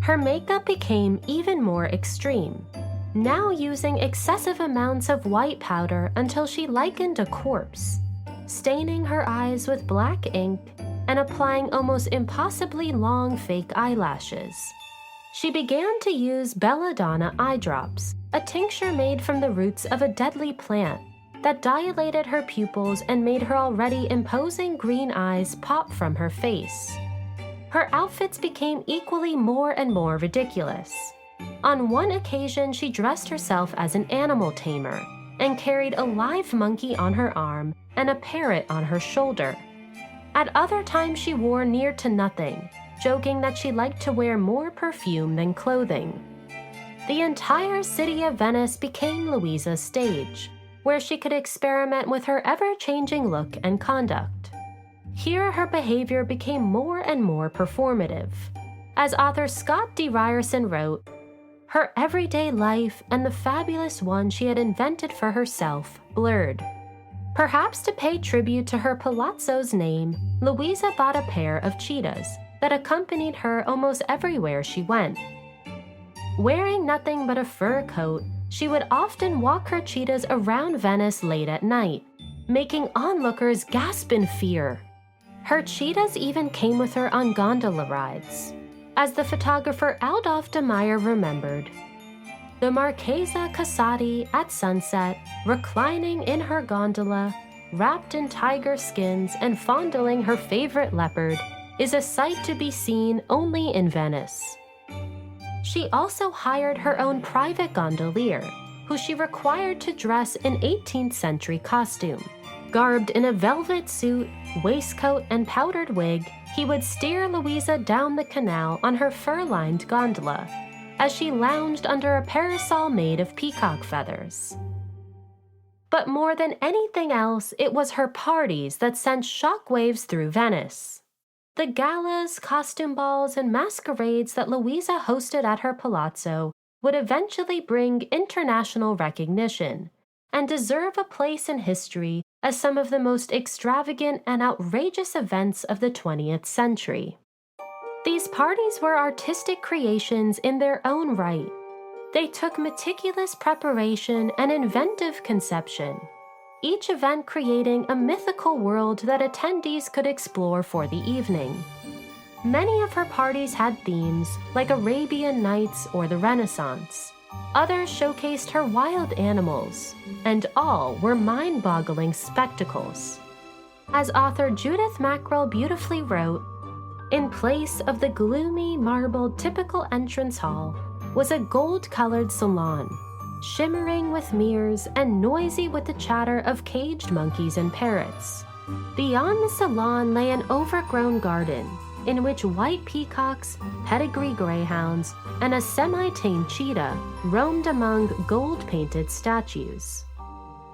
Speaker 4: Her makeup became even more extreme, now using excessive amounts of white powder until she likened a corpse, staining her eyes with black ink and applying almost impossibly long fake eyelashes. She began to use belladonna eye drops, a tincture made from the roots of a deadly plant that dilated her pupils and made her already imposing green eyes pop from her face. Her outfits became equally more and more ridiculous. On one occasion, she dressed herself as an animal tamer and carried a live monkey on her arm and a parrot on her shoulder. At other times, she wore near to nothing, joking that she liked to wear more perfume than clothing. The entire city of Venice became Luisa's stage, where she could experiment with her ever-changing look and conduct. Here, her behavior became more and more performative. As author Scott D. Ryerson wrote, her everyday life and the fabulous one she had invented for herself blurred. Perhaps to pay tribute to her palazzo's name, Luisa bought a pair of cheetahs that accompanied her almost everywhere she went. Wearing nothing but a fur coat, she would often walk her cheetahs around Venice late at night, making onlookers gasp in fear. Her cheetahs even came with her on gondola rides. As the photographer Adolphe de Meyer remembered, the Marchesa Casati at sunset, reclining in her gondola, wrapped in tiger skins and fondling her favorite leopard, is a sight to be seen only in Venice. She also hired her own private gondolier, who she required to dress in 18th century costume. Garbed in a velvet suit, waistcoat, and powdered wig, he would steer Luisa down the canal on her fur-lined gondola, as she lounged under a parasol made of peacock feathers. But more than anything else, it was her parties that sent shockwaves through Venice. The galas, costume balls, and masquerades that Luisa hosted at her palazzo would eventually bring international recognition and deserve a place in history as some of the most extravagant and outrageous events of the 20th century. These parties were artistic creations in their own right. They took meticulous preparation and inventive conception, each event creating a mythical world that attendees could explore for the evening. Many of her parties had themes like Arabian Nights or the Renaissance. Others showcased her wild animals, and all were mind-boggling spectacles. As author Judith Mackrell beautifully wrote, in place of the gloomy, marbled typical entrance hall was a gold-colored salon, shimmering with mirrors and noisy with the chatter of caged monkeys and parrots. Beyond the salon lay an overgrown garden, in which white peacocks, pedigree greyhounds, and a semi-tame cheetah roamed among gold-painted statues.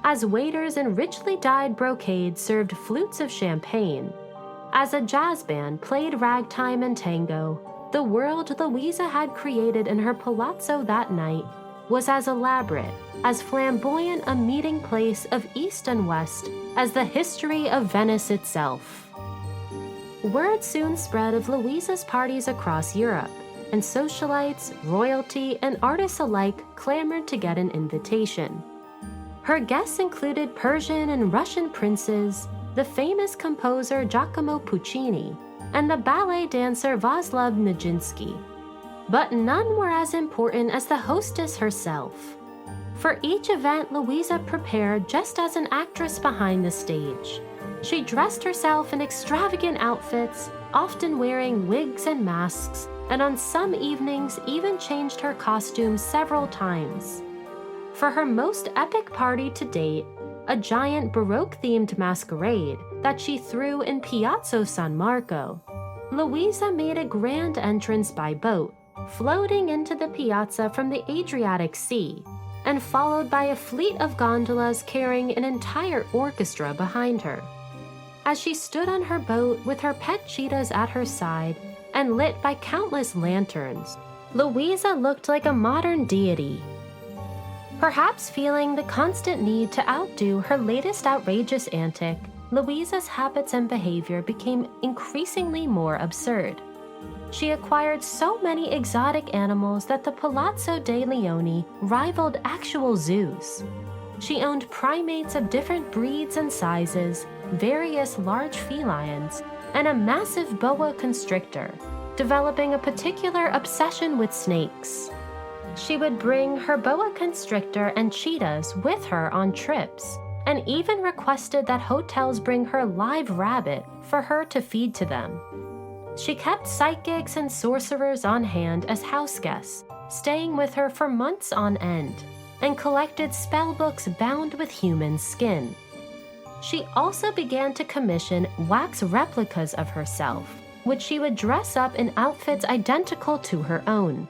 Speaker 4: As waiters in richly dyed brocade served flutes of champagne, as a jazz band played ragtime and tango, the world Luisa had created in her palazzo that night was as elaborate, as flamboyant a meeting place of East and West as the history of Venice itself. Word soon spread of Luisa's parties across Europe, and socialites, royalty, and artists alike clamored to get an invitation. Her guests included Persian and Russian princes, the famous composer Giacomo Puccini, and the ballet dancer Vaslav Nijinsky. But none were as important as the hostess herself. For each event, Luisa prepared just as an actress behind the stage. She dressed herself in extravagant outfits, often wearing wigs and masks, and on some evenings even changed her costume several times. For her most epic party to date, a giant Baroque-themed masquerade that she threw in Piazza San Marco, Luisa made a grand entrance by boat, floating into the piazza from the Adriatic Sea, and followed by a fleet of gondolas carrying an entire orchestra behind her. As she stood on her boat with her pet cheetahs at her side and lit by countless lanterns, Luisa looked like a modern deity. Perhaps feeling the constant need to outdo her latest outrageous antic, Luisa's habits and behavior became increasingly more absurd. She acquired so many exotic animals that the Palazzo de Leoni rivaled actual zoos. She owned primates of different breeds and sizes, various large felines, and a massive boa constrictor, developing a particular obsession with snakes. She would bring her boa constrictor and cheetahs with her on trips, and even requested that hotels bring her live rabbit for her to feed to them. She kept psychics and sorcerers on hand as house guests, staying with her for months on end, and collected spell books bound with human skin. She also began to commission wax replicas of herself, which she would dress up in outfits identical to her own.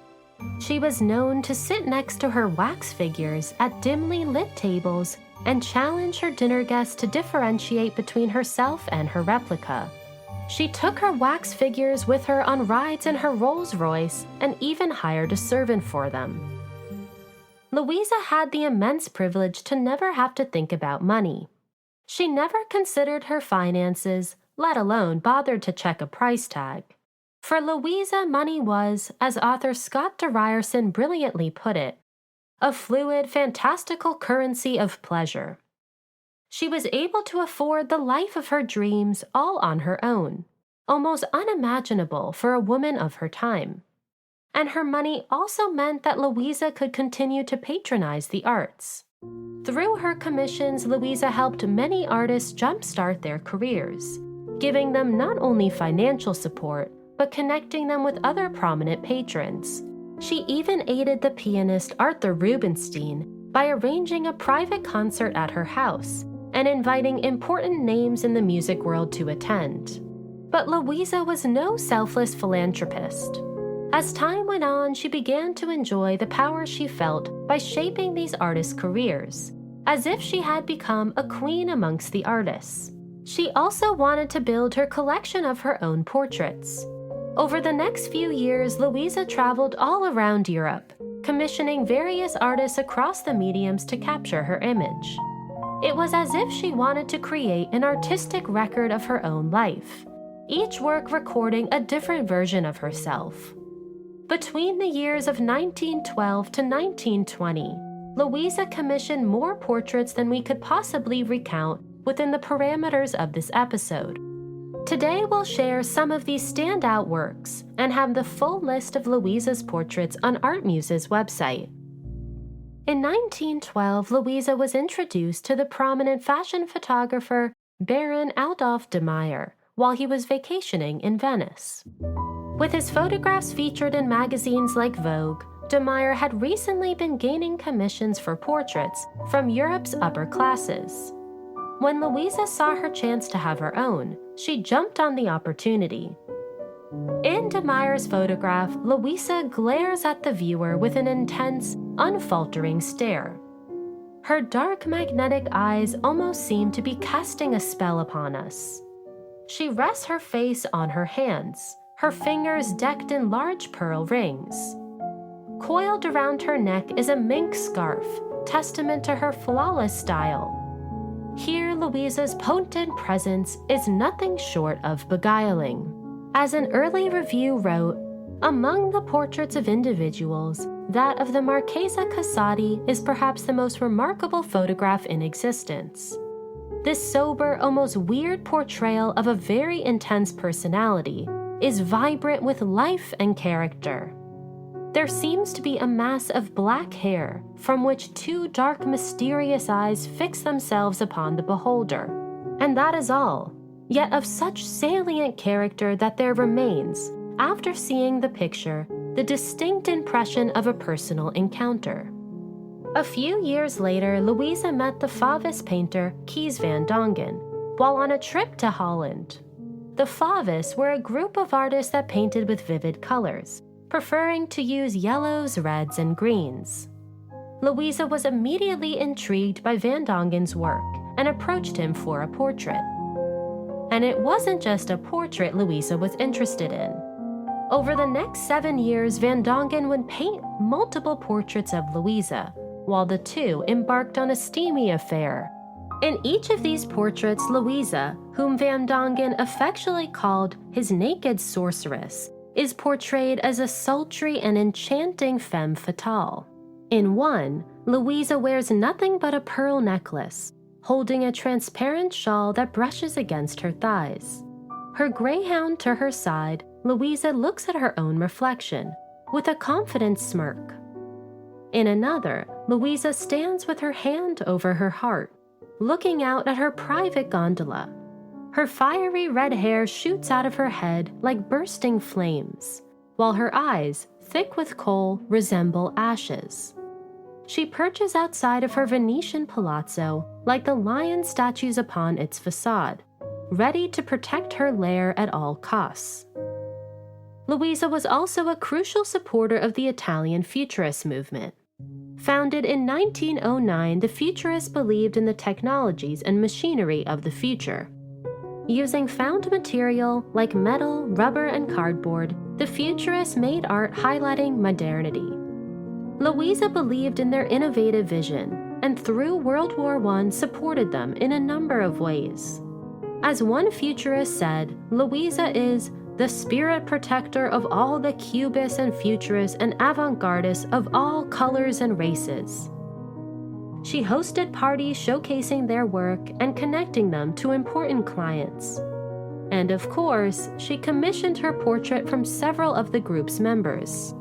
Speaker 4: She was known to sit next to her wax figures at dimly lit tables and challenge her dinner guests to differentiate between herself and her replica. She took her wax figures with her on rides in her Rolls-Royce and even hired a servant for them. Luisa had the immense privilege to never have to think about money. She never considered her finances, let alone bothered to check a price tag. For Luisa, money was, as author Scott de Ryerson brilliantly put it, a fluid, fantastical currency of pleasure. She was able to afford the life of her dreams all on her own, almost unimaginable for a woman of her time. And her money also meant that Luisa could continue to patronize the arts. Through her commissions, Luisa helped many artists jumpstart their careers, giving them not only financial support, but connecting them with other prominent patrons. She even aided the pianist Arthur Rubinstein by arranging a private concert at her house and inviting important names in the music world to attend. But Luisa was no selfless philanthropist. As time went on, she began to enjoy the power she felt by shaping these artists' careers, as if she had become a queen amongst the artists. She also wanted to build her collection of her own portraits. Over the next few years, Luisa traveled all around Europe, commissioning various artists across the mediums to capture her image. It was as if she wanted to create an artistic record of her own life, each work recording a different version of herself. Between the years of 1912 to 1920, Luisa commissioned more portraits than we could possibly recount within the parameters of this episode. Today we'll share some of these standout works and have the full list of Luisa's portraits on ArtMuse's website. In 1912, Luisa was introduced to the prominent fashion photographer Baron Adolf de Meyer while he was vacationing in Venice. With his photographs featured in magazines like Vogue, de Meyer had recently been gaining commissions for portraits from Europe's upper classes. When Luisa saw her chance to have her own, she jumped on the opportunity. In de Meyer's photograph, Luisa glares at the viewer with an intense, unfaltering stare. Her dark magnetic eyes almost seem to be casting a spell upon us. She rests her face on her hands, her fingers decked in large pearl rings. Coiled around her neck is a mink scarf, testament to her flawless style. Here, Luisa's potent presence is nothing short of beguiling. As an early review wrote, among the portraits of individuals, that of the Marchesa Casati is perhaps the most remarkable photograph in existence. This sober, almost weird portrayal of a very intense personality is vibrant with life and character. There seems to be a mass of black hair from which two dark, mysterious eyes fix themselves upon the beholder. And that is all, yet of such salient character that there remains, after seeing the picture, the distinct impression of a personal encounter. A few years later, Louisa met the Fauves painter Kees van Dongen while on a trip to Holland. The Fauves were a group of artists that painted with vivid colors, preferring to use yellows, reds, and greens. Louisa was immediately intrigued by Van Dongen's work and approached him for a portrait. And it wasn't just a portrait Louisa was interested in. Over the next 7 years, Van Dongen would paint multiple portraits of Louisa, while the two embarked on a steamy affair. In each of these portraits, Louisa, whom Van Dongen affectionately called his naked sorceress, is portrayed as a sultry and enchanting femme fatale. In one, Louisa wears nothing but a pearl necklace, holding a transparent shawl that brushes against her thighs. Her greyhound to her side, Louisa looks at her own reflection, with a confident smirk. In another, Louisa stands with her hand over her heart, looking out at her private gondola. Her fiery red hair shoots out of her head like bursting flames, while her eyes, thick with kohl, resemble ashes. She perches outside of her Venetian palazzo like the lion statues upon its facade, ready to protect her lair at all costs. Louisa was also a crucial supporter of the Italian Futurist movement. Founded in 1909, the Futurists believed in the technologies and machinery of the future. Using found material like metal, rubber, and cardboard, the Futurists made art highlighting modernity. Louisa believed in their innovative vision, and through World War I supported them in a number of ways. As one futurist said, Louisa is the spirit protector of all the cubists and futurists and avant-gardists of all colors and races. She hosted parties showcasing their work and connecting them to important clients. And of course, she commissioned her portrait from several of the group's members.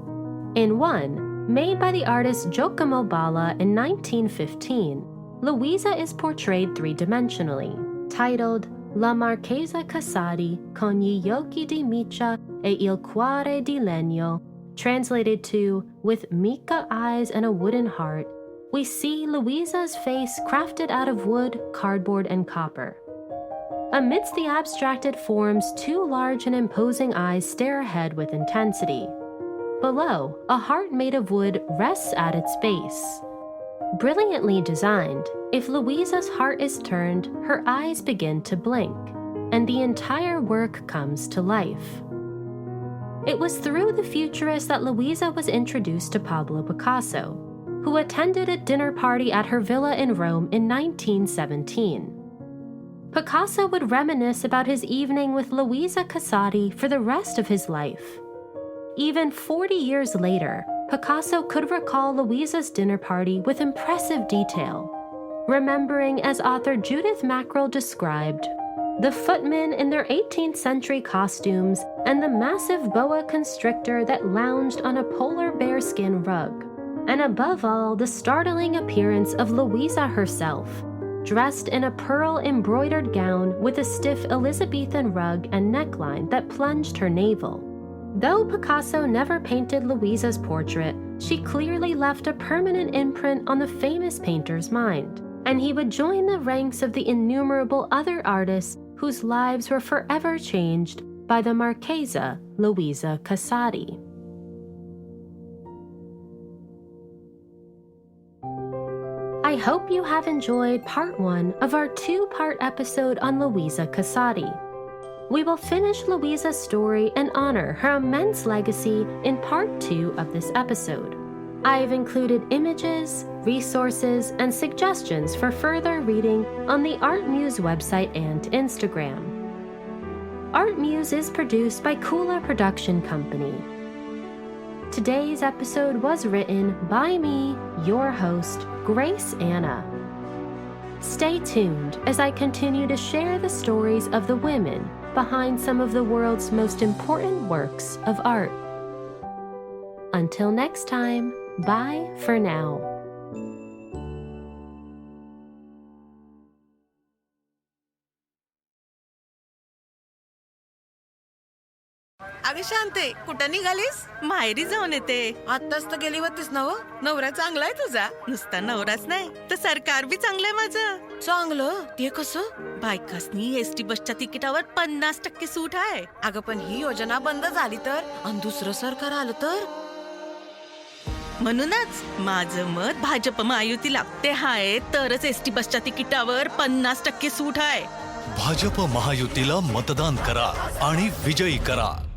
Speaker 4: In one, made by the artist Giacomo Balla in 1915, Louisa is portrayed three-dimensionally, titled La Marchesa Casati con gli occhi di mica e il cuore di legno, translated to, with mica eyes and a wooden heart. We see Louisa's face crafted out of wood, cardboard, and copper. Amidst the abstracted forms, two large and imposing eyes stare ahead with intensity. Below, a heart made of wood rests at its base. Brilliantly designed, if Louisa's heart is turned, her eyes begin to blink, and the entire work comes to life. It was through the Futurists that Louisa was introduced to Pablo Picasso, who attended a dinner party at her villa in Rome in 1917. Picasso would reminisce about his evening with Luisa Casati for the rest of his life. Even 40 years later, Picasso could recall Louisa's dinner party with impressive detail, remembering, as author Judith Mackrell described, the footmen in their 18th century costumes and the massive boa constrictor that lounged on a polar bearskin rug, and above all, the startling appearance of Louisa herself, dressed in a pearl-embroidered gown with a stiff Elizabethan rug and neckline that plunged her navel. Though Picasso never painted Louisa's portrait, she clearly left a permanent imprint on the famous painter's mind, and he would join the ranks of the innumerable other artists whose lives were forever changed by the Marchesa Luisa Casati. I hope you have enjoyed part 1 of our 2-part episode on Luisa Casati. We will finish Louisa's story and honor her immense legacy in part 2 of this episode. I have included images, resources, and suggestions for further reading on the ArtMuse website and Instagram. ArtMuse is produced by Kula Production Company. Today's episode was written by me, your host, Grace Anna. Stay tuned as I continue to share the stories of the women behind some of the world's most important works of art. Until next time, bye for now.
Speaker 1: अगं शांते, कुठं निघालीस?
Speaker 2: माहेरी जाऊन येते.
Speaker 1: आत्ताच तर गेली होतीस ना हो. नवरा चांगला आहे तुझा.
Speaker 2: नुसता नवराच नाही तर सरकार बी चांगलंय माझं.
Speaker 1: चांगलं ते कसं?
Speaker 2: बायकासनी एसटी बसच्या तिकिटावर 50% सूट आहे.
Speaker 1: अगं पण ही योजना बंद झाली तर आणि दुसरं सरकार आलं तर?
Speaker 2: म्हणूनच माझं मत भाजप महायुतीला. ते हाय तरच एसटी बसच्या तिकिटावर 50% सूट आहे.
Speaker 3: भाजप महायुतीला मतदान करा आणि विजयी करा.